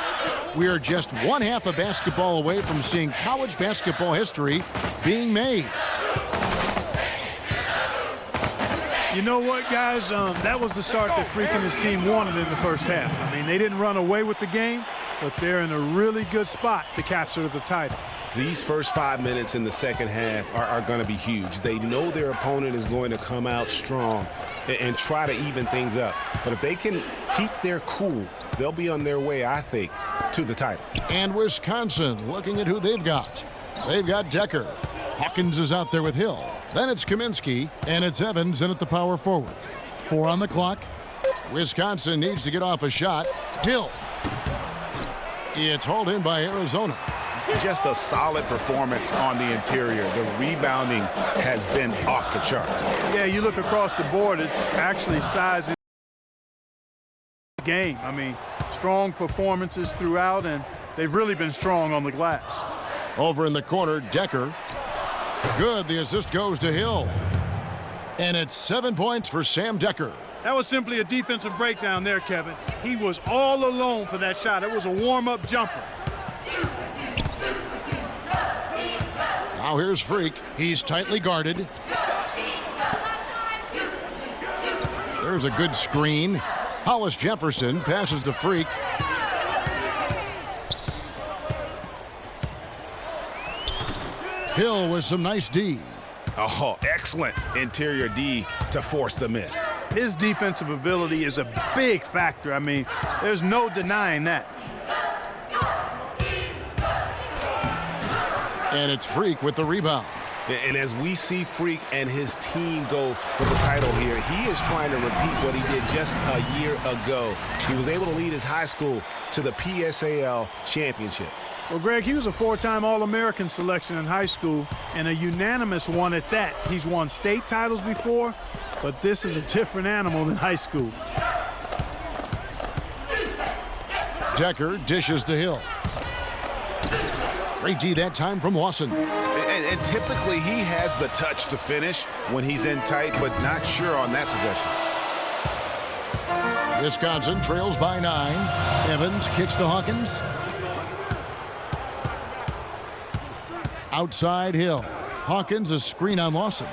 We are just one half of basketball away from seeing college basketball history being made. You know what, guys? That was the start that Freak and his team wanted in the first half. I mean, they didn't run away with the game, but they're in a really good spot to capture the title. These first 5 minutes in the second half are going to be huge. They know their opponent is going to come out strong and try to even things up. But if they can keep their cool, they'll be on their way, I think, to the title. And Wisconsin looking at who they've got. They've got Decker. Hawkins is out there with Hill. Then it's Kaminsky, and it's Evans in at the power forward. 4 on the clock. Wisconsin needs to get off a shot. Hill. It's hauled in by Arizona. Just a solid performance on the interior. The rebounding has been off the charts. Yeah, you look across the board, it's actually size in the game. I mean, Strong performances throughout, and they've really been strong on the glass. Over in the corner, Decker. Good, the assist goes to Hill. And it's 7 points for Sam Decker. That was simply a defensive breakdown there, Kevin. He was all alone for that shot. It was a warm-up jumper. Now here's Freak. He's tightly guarded. There's a good screen. Hollis Jefferson passes to Freak. Hill with some nice D. Oh, excellent interior D to force the miss. His defensive ability is a big factor. I mean, there's no denying that. And it's Freak with the rebound. And as we see Freak and his team go for the title here, he is trying to repeat what he did just a year ago. He was able to lead his high school to the PSAL championship. Well, Greg, he was a 4-time All-American selection in high school and a unanimous one at that. He's won state titles before, but this is a different animal than high school. Decker dishes to Hill. Great D that time from Lawson. And typically he has the touch to finish when he's in tight, but not sure on that possession. Wisconsin trails by 9. Evans kicks to Hawkins. Outside Hill. Hawkins a screen on Lawson.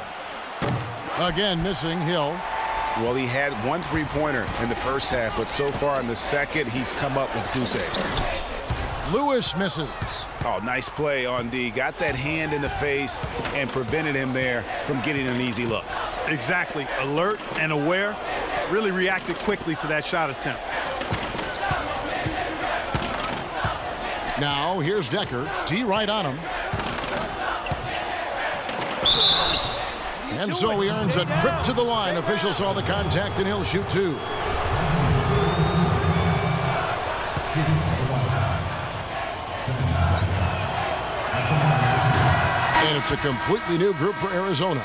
Again missing Hill. Well, he had 1 3-pointer in the first half, but so far in the second, he's come up with goose eggs. Lewis misses. Oh, nice play on D. Got that hand in the face and prevented him there from getting an easy look. Exactly. Alert and aware. Really reacted quickly to that shot attempt. Now here's Decker. D right on him. And so he earns a trip to the line. Officials saw the contact and he'll shoot 2. And it's a completely new group for Arizona.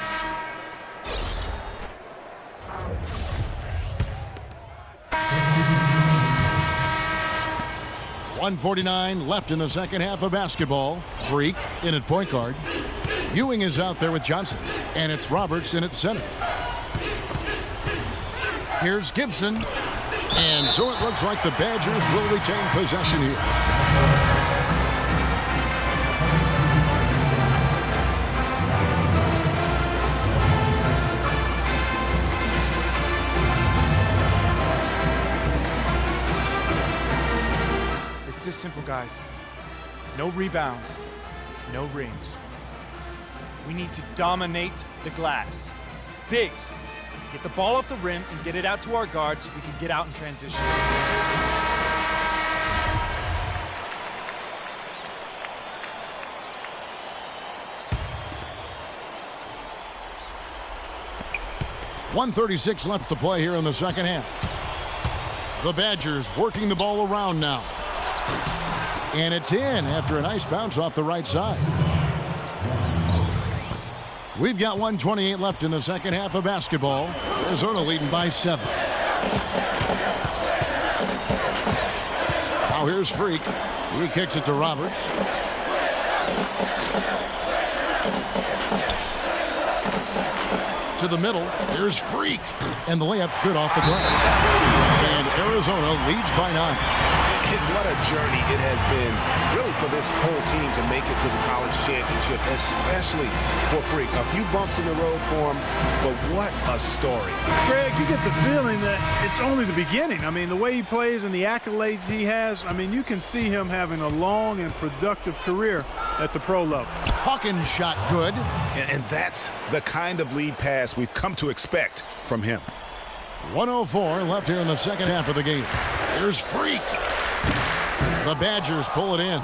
.149 left in the second half of basketball. Freak in at point guard. Ewing is out there with Johnson. And it's Roberts in at center. Here's Gibson. And so it looks like the Badgers will retain possession here. It's just simple, guys. No rebounds, no rings. We need to dominate the glass. Biggs, get the ball off the rim and get it out to our guards so we can get out in transition. .136 left to play here in the second half. The Badgers working the ball around now. And it's in after a nice bounce off the right side. We've got 1:28 left in the second half of basketball. Arizona leading by 7. Now here's Freak. He kicks it to Roberts. To the middle. Here's Freak. And the layup's good off the glass. And Arizona leads by 9. And what a journey it has been, really, for this whole team to make it to the college championship, especially for Freak. A few bumps in the road for him, but what a story. Greg, you get the feeling that it's only the beginning. I mean, the way he plays and the accolades he has, I mean, you can see him having a long and productive career at the pro level. Hawkins shot good. And that's the kind of lead pass we've come to expect from him. 1:04 left here in the second half of the game. Here's Freak. The Badgers pull it in.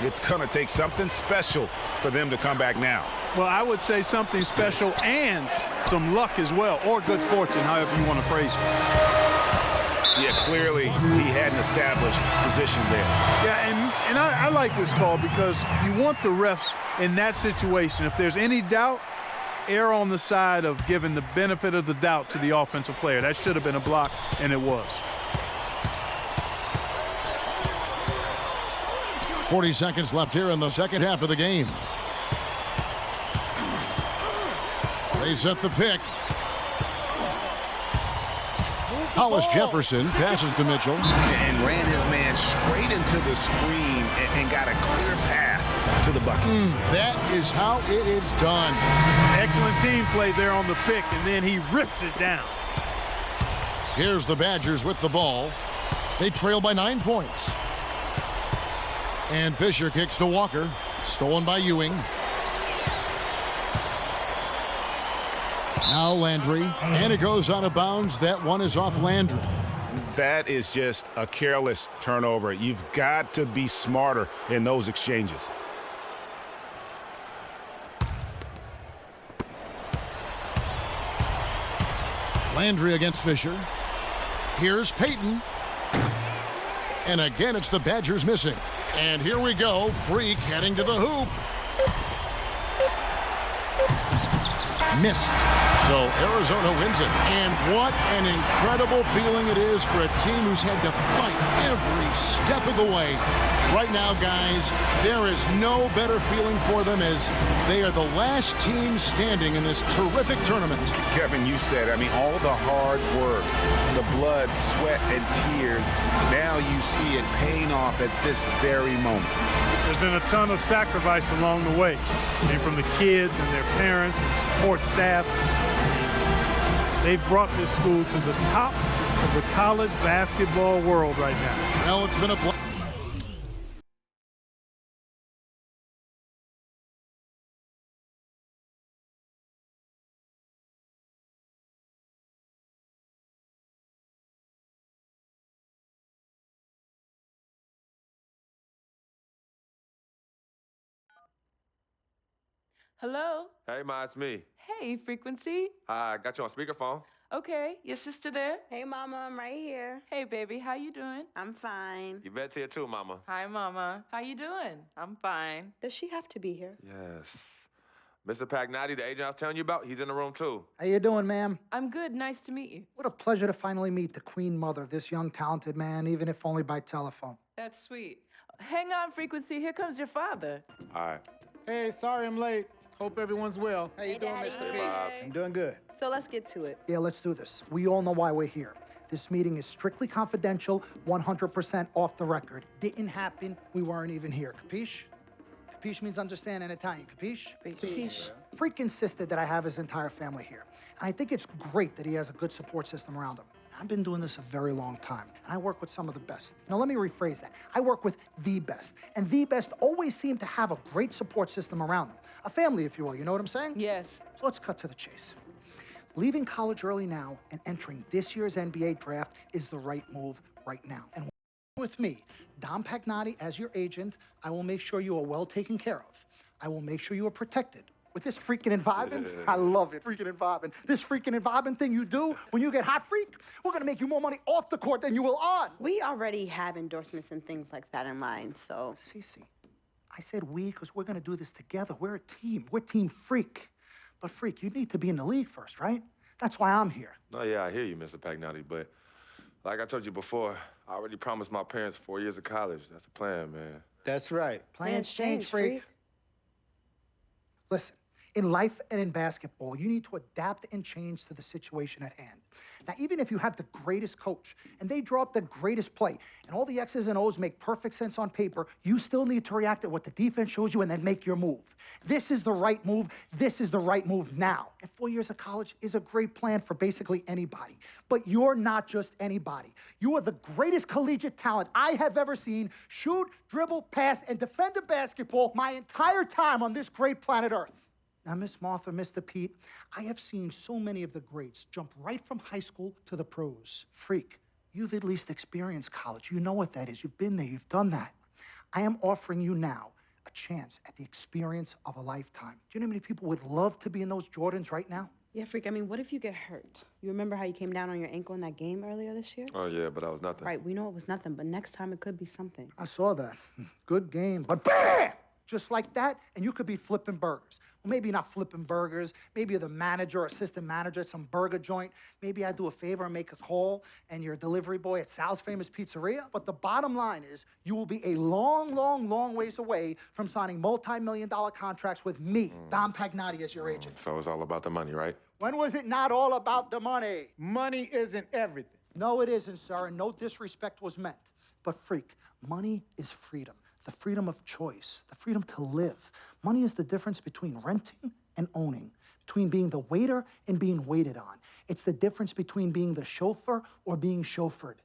It's going to take something special for them to come back now. Well, I would say something special and some luck as well, or good fortune, however you want to phrase it. Yeah, clearly he had an established position there. Yeah, and I like this call because you want the refs in that situation. If there's any doubt, err on the side of giving the benefit of the doubt to the offensive player. That should have been a block, and it was. 40 seconds left here in the second half of the game. They set the pick. Hollis Jefferson passes to Mitchell. And ran his man straight into the screen and got a clear path to the bucket. That is how it is done. Excellent team play there on the pick, and then he rips it down. Here's the Badgers with the ball. They trail by 9 points. And Fisher kicks to Walker. Stolen by Ewing. Now Landry. And it goes out of bounds. That one is off Landry. That is just a careless turnover. You've got to be smarter in those exchanges. Landry against Fisher. Here's Payton. And again, it's the Badgers missing. And here we go. Freak heading to the hoop. Missed. So Arizona wins it. And what an incredible feeling it is for a team who's had to fight every step of the way. Right now, guys, there is no better feeling for them as they are the last team standing in this terrific tournament. Kevin, you said, I mean, all the hard work, the blood, sweat, and tears, now you see it paying off at this very moment. There's been a ton of sacrifice along the way. Came from the kids and their parents and support staff. They've brought this school to the top of the college basketball world right now. Well, it's been a Hello? Hey, Ma, it's me. Hey, Frequency. I got you on speakerphone. Okay, your sister there? Hey, Mama, I'm right here. Hey, baby, how you doing? I'm fine. Yvette's here too, Mama. Hi, Mama. How you doing? I'm fine. Does she have to be here? Yes. Mr. Pagnotti, the agent I was telling you about, he's in the room too. How you doing, ma'am? I'm good. Nice to meet you. What a pleasure to finally meet the queen mother of this young, talented man, even if only by telephone. That's sweet. Hang on, Frequency. Here comes your father. All right. Hey, sorry I'm late. Hope everyone's well. How you doing, Mr. P? I'm doing good. So let's get to it. Yeah, let's do this. We all know why we're here. This meeting is strictly confidential, 100% off the record. Didn't happen. We weren't even here. Capiche? Capiche means understand in Italian. Capiche? Capiche. Freak insisted that I have his entire family here. And I think it's great that he has a good support system around him. I've been doing this a very long time, and I work with some of the best. Now, let me rephrase that. I work with the best, and the best always seem to have a great support system around them. A family, if you will, you know what I'm saying? Yes. So let's cut to the chase. Leaving college early now and entering this year's NBA draft is the right move right now. And with me, Dom Pagnotti, as your agent, I will make sure you are well taken care of. I will make sure you are protected. With this freaking and vibing, I love it, freaking and vibing. This freaking and vibing thing you do when you get hot, freak, we're gonna make you more money off the court than you will on. We already have endorsements and things like that in mind, so. Cece, I said we because we're gonna do this together. We're a team. We're Team Freak. But Freak, you need to be in the league first, right? That's why I'm here. No, yeah, I hear you, Mr. Pagnotti, but like I told you before, I already promised my parents 4 years of college. That's the plan, man. That's right. Plans change, freak. Listen, in life and in basketball, you need to adapt and change to the situation at hand. Now, even if you have the greatest coach and they draw up the greatest play and all the X's and O's make perfect sense on paper, you still need to react to what the defense shows you and then make your move. This is the right move. This is the right move now. And 4 years of college is a great plan for basically anybody. But you're not just anybody. You are the greatest collegiate talent I have ever seen shoot, dribble, pass, and defend a basketball my entire time on this great planet Earth. Now, Miss Martha, Mr. Pete, I have seen so many of the greats jump right from high school to the pros. Freak, you've at least experienced college. You know what that is. You've been there. You've done that. I am offering you now a chance at the experience of a lifetime. Do you know how many people would love to be in those Jordans right now? Yeah, Freak, I mean, what if you get hurt? You remember how you came down on your ankle in that game earlier this year? Oh, yeah, but that was nothing. Right, we know it was nothing, but next time it could be something. I saw that. Good game, but bam! just like that, and you could be flipping burgers. Well, maybe not flipping burgers. Maybe you're the manager or assistant manager at some burger joint. Maybe I do a favor and make a call, and you're a delivery boy at Sal's Famous Pizzeria. But the bottom line is, you will be a long, long, long ways away from signing multi-million-dollar contracts with me, Dom Pagnotti, as your agent. So it's all about the money, right? When was it not all about the money? Money isn't everything. No, it isn't, sir, and no disrespect was meant. But freak, money is freedom. The freedom of choice, the freedom to live. Money is the difference between renting and owning, between being the waiter and being waited on. It's the difference between being the chauffeur or being chauffeured.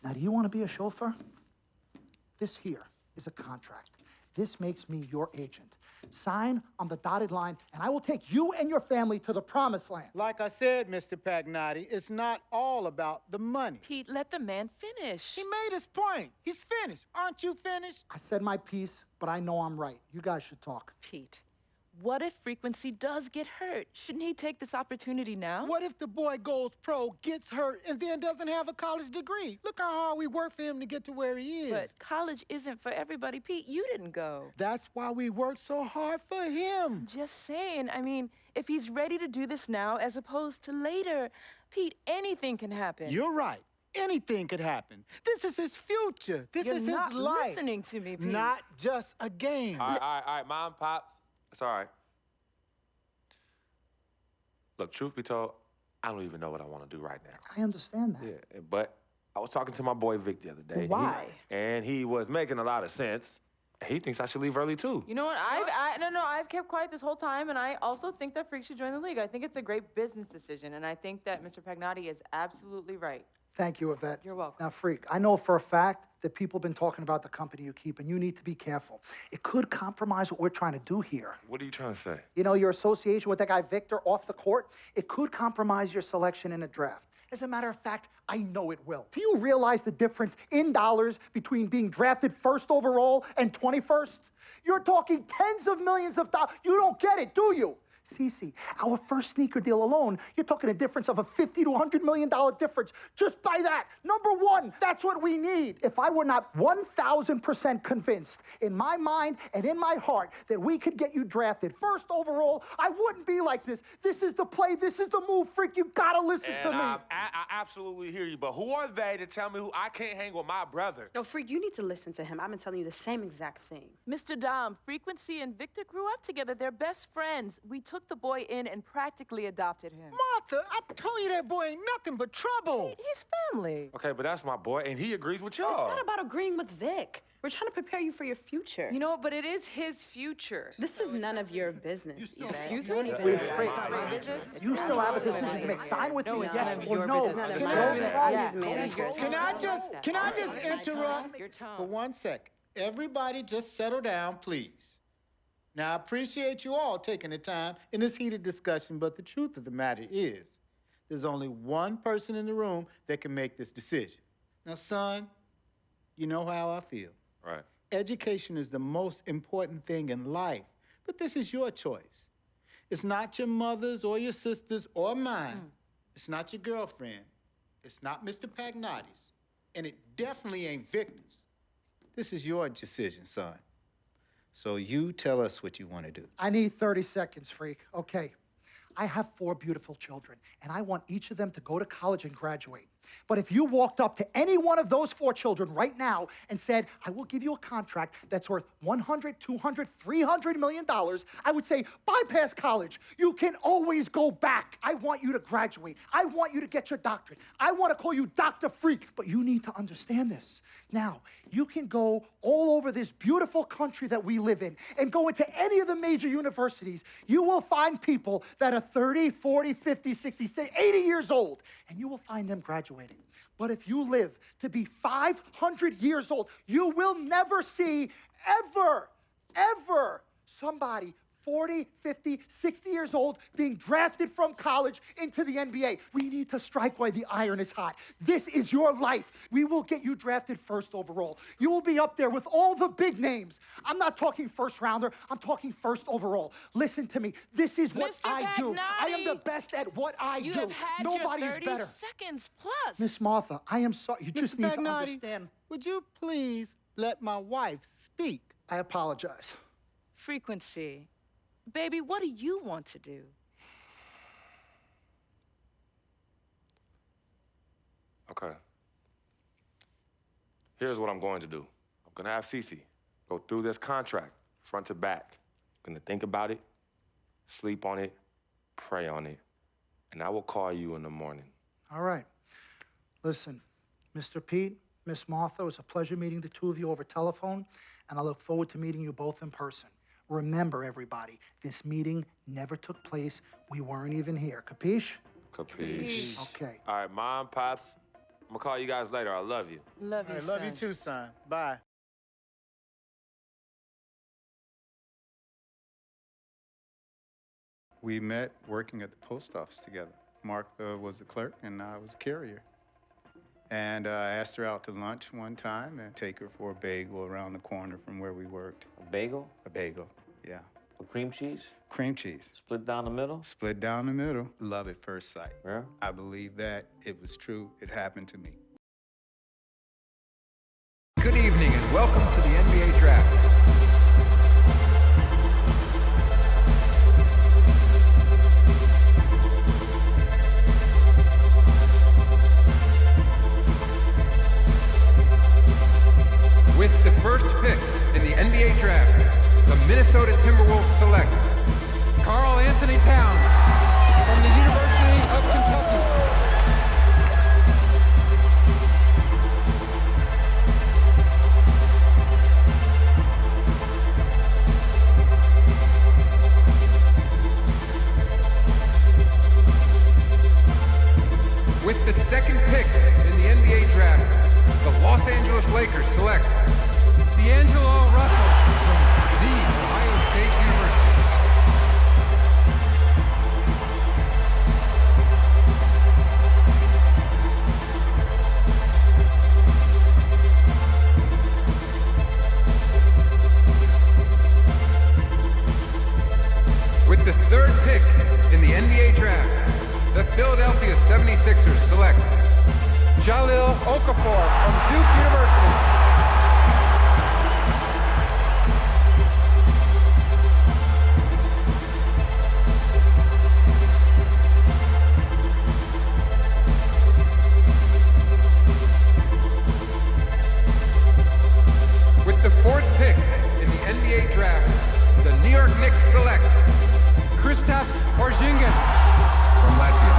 Now, do you want to be a chauffeur? This here is a contract. This makes me your agent. Sign on the dotted line, and I will take you and your family to the promised land. Like I said, Mr. Pagnotti, it's not all about the money. Pete, let the man finish. He made his point. He's finished. Aren't you finished? I said my piece, but I know I'm right. You guys should talk. Pete, what if Frequency does get hurt? Shouldn't he take this opportunity now? What if the boy goes pro, gets hurt, and then doesn't have a college degree? Look how hard we work for him to get to where he is. But college isn't for everybody. Pete, you didn't go. That's why we work so hard for him. Just saying. I mean, if he's ready to do this now as opposed to later, Pete, anything can happen. You're right. Anything could happen. This is his future. This You're is not his life. listening to me, Pete. Not just a game. All right, Mom, Pops. It's all right. Look, truth be told, I don't even know what I want to do right now. I understand that. Yeah, but I was talking to my boy Vic the other day. Why? And he was making a lot of sense. He thinks I should leave early, too. You know what? I've kept quiet this whole time, and I also think that Freak should join the league. I think it's a great business decision, and I think that Mr. Pagnotti is absolutely right. Thank you, Yvette. You're welcome. Now, Freak, I know for a fact that people have been talking about the company you keep, and you need to be careful. It could compromise what we're trying to do here. What are you trying to say? You know, your association with that guy Victor off the court, it could compromise your selection in a draft. As a matter of fact, I know it will. Do you realize the difference in dollars between being drafted first overall and 21st? You're talking tens of millions of dollars. You don't get it, do you? Cece, our first sneaker deal alone, you're talking a difference of a $50 to $100 million difference just by that. Number one, that's what we need. If I were not 1,000% convinced in my mind and in my heart that we could get you drafted first overall, I wouldn't be like this. This is the play. This is the move, Freak. You gotta listen to me. I absolutely hear you, but who are they to tell me who I can't hang with my brother? No, Freak, you need to listen to him. I've been telling you the same exact thing. Mr. Dom, Frequency and Victor grew up together. They're best friends. We took the boy in and practically adopted him. Martha, I told you that boy ain't nothing but trouble. He's family. Okay, but that's my boy, and he agrees with It's y'all. not about agreeing with Vic. We're trying to prepare you for your future. You know, but it is his future. This is none of your business. Excuse Don't me? even Freak, you still have a decision to make. Sign with me, yes or no. None of It's my your business. fault. Yeah, manager. Can I just interrupt Your tone. for 1 second? Everybody just settle down, please. Now, I appreciate you all taking the time in this heated discussion, but the truth of the matter is, there's only one person in the room that can make this decision. Now, son, you know how I feel. Right. Education is the most important thing in life, but this is your choice. It's not your mother's or your sister's or mine. It's not your girlfriend. It's not Mr. Pagnotti's. And it definitely ain't Victor's. This is your decision, son. So you tell us what you want to do. I need 30 seconds, Freak. Okay. I have 4 beautiful children, and I want each of them to go to college and graduate. But if you walked up to any one of those 4 children right now and said, I will give you a contract that's worth $100, $200, $300 million, I would say, bypass college. You can always go back. I want you to graduate. I want you to get your doctorate. I want to call you Dr. Freak, but you need to understand this. Now, you can go all over this beautiful country that we live in and go into any of the major universities. You will find people that are 30, 40, 50, 60, 80 years old, and you will find them graduating. But if you live to be 500 years old, you will never see ever somebody 40, 50, 60 years old being drafted from college into the NBA. We need to strike while the iron is hot. This is your life. We will get you drafted first overall. You will be up there with all the big names. I'm not talking first rounder. I'm talking first overall. Listen to me. This is what Mr. I do. I am the Pagnotti, best at what I You do. have had Nobody your is 30 better. seconds plus. Miss Martha, I am sorry. You just Mr. need to Pagnotti, understand. would you please let my wife speak? I apologize. Frequency. Baby, what do you want to do? Okay. Here's what I'm going to do. I'm gonna have Cece go through this contract, front to back. I'm gonna think about it, sleep on it, pray on it, and I will call you in the morning. All right. Listen, Mr. Pete, Miss Martha, it was a pleasure meeting the two of you over telephone, and I look forward to meeting you both in person. Remember, everybody, this meeting never took place. We weren't even here. Capiche? Capiche. Okay. All right, Mom, Pops, I'm gonna call you guys later. I love you. Love you, I love you too, son. Bye. We met working at the post office together. Mark was the clerk and I was a carrier. And I asked her out to lunch one time and take her for a bagel around the corner from where we worked. A bagel? A bagel, yeah. With cream cheese? Cream cheese. Split down the middle? Split down the middle. Love at first sight. Yeah? I believe that. It was true. It happened to me. Good evening and welcome to the NBA Draft. With the first pick in the NBA Draft, the Minnesota Timberwolves select Karl Anthony Towns from the University of Kentucky. With the second pick in the NBA Draft, the Los Angeles Lakers select D'Angelo Russell from the Ohio State University. With the third pick in the NBA Draft, the Philadelphia 76ers select Jahlil Okafor from Duke University. With the fourth pick in the NBA Draft, the New York Knicks select Kristaps Porzingis from Latvia.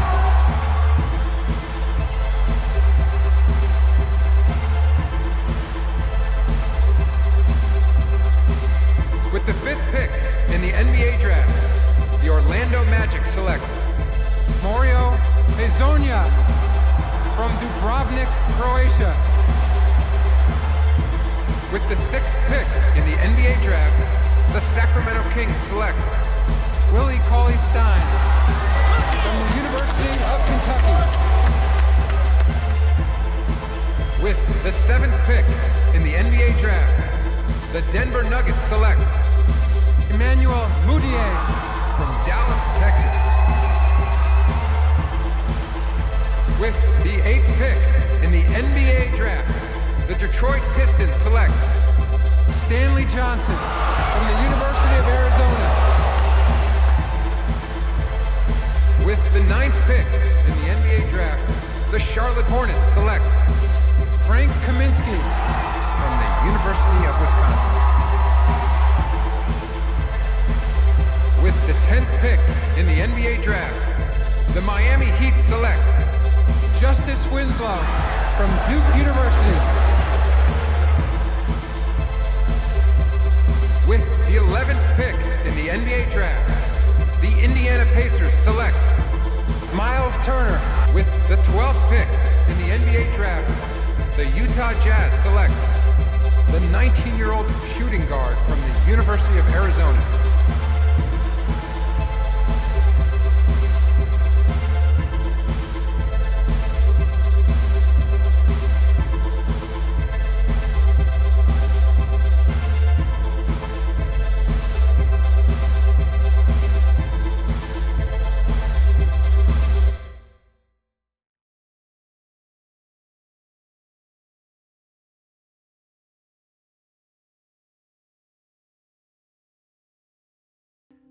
With the fifth pick in the NBA Draft, the Orlando Magic select Mario Hezonja from Dubrovnik, Croatia. With the sixth pick in the NBA Draft, the Sacramento Kings select Willie Cauley-Stein from the University of Kentucky. With the seventh pick in the NBA Draft, the Denver Nuggets select Emmanuel Mudiay from Dallas, Texas. With the eighth pick in the NBA Draft, the Detroit Pistons select Stanley Johnson from the University of Arizona. With the ninth pick in the NBA Draft, the Charlotte Hornets select Frank Kaminsky from the University of Wisconsin. With the 10th pick in the NBA Draft, the Miami Heat select Justice Winslow from Duke University. With the 11th pick in the NBA Draft, the Indiana Pacers select Miles Turner. With the 12th pick in the NBA Draft, the Utah Jazz select the 19-year-old shooting guard from the University of Arizona.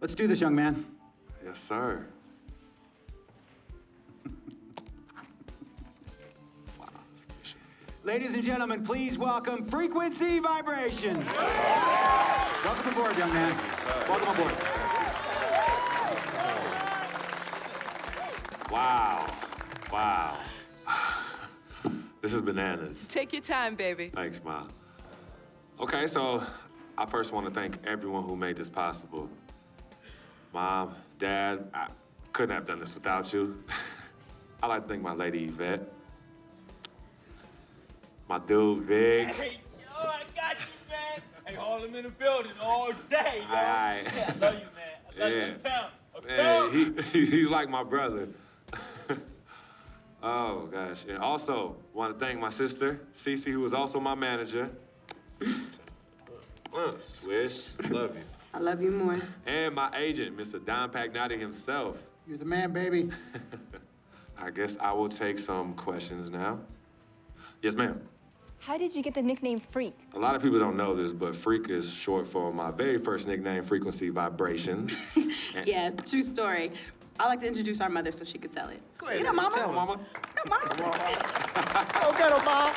Let's do this, young man. Yes, sir. Ladies and gentlemen, please welcome Frequency Vibration. Welcome aboard, young man. Welcome aboard. Wow. Wow. This is bananas. Take your time, baby. Thanks, Ma. Okay, so I first want to thank everyone who made this possible. Mom, Dad, I couldn't have done this without you. I'd like to thank my lady Yvette, my dude Vig. Hey, yo, I got you, man. Hey, hold him in the building all day, yo. Aye. Yeah, I love you, man. I love you. Yeah. Uptown. He's like my brother. Oh, gosh. And also, want to thank my sister, Cece, who is also my manager. Swish, love you. I love you more. And my agent, Mr. Don Pagnotti himself. You're the man, baby. I guess I will take some questions now. Yes, ma'am. How did you get the nickname Freak? A lot of people don't know this, but Freak is short for my very first nickname, Frequency Vibrations. Yeah, true story. I like to introduce our mother so she could tell it. Go ahead. You know, Mama. Tell her, Mama. Go get her, Mom.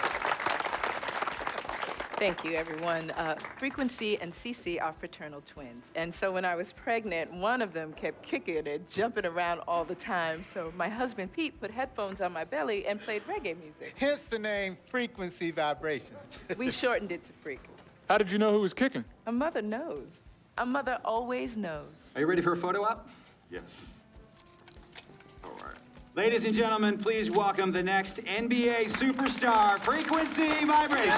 Thank you, everyone. Frequency and Cece are fraternal twins. And so when I was pregnant, one of them kept kicking and jumping around all the time. So my husband, Pete, put headphones on my belly and played reggae music. Hence the name Frequency Vibrations. We shortened it to Freak. How did you know who was kicking? A mother knows. A mother always knows. Are you ready for a photo op? Yes. All right. Ladies and gentlemen, please welcome the next NBA superstar, Frequency Vibration.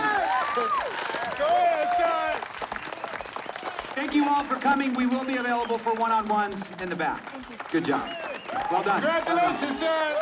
Go ahead, son. Thank you all for coming. We will be available for one-on-ones in the back. Good job. Well done. Congratulations, son.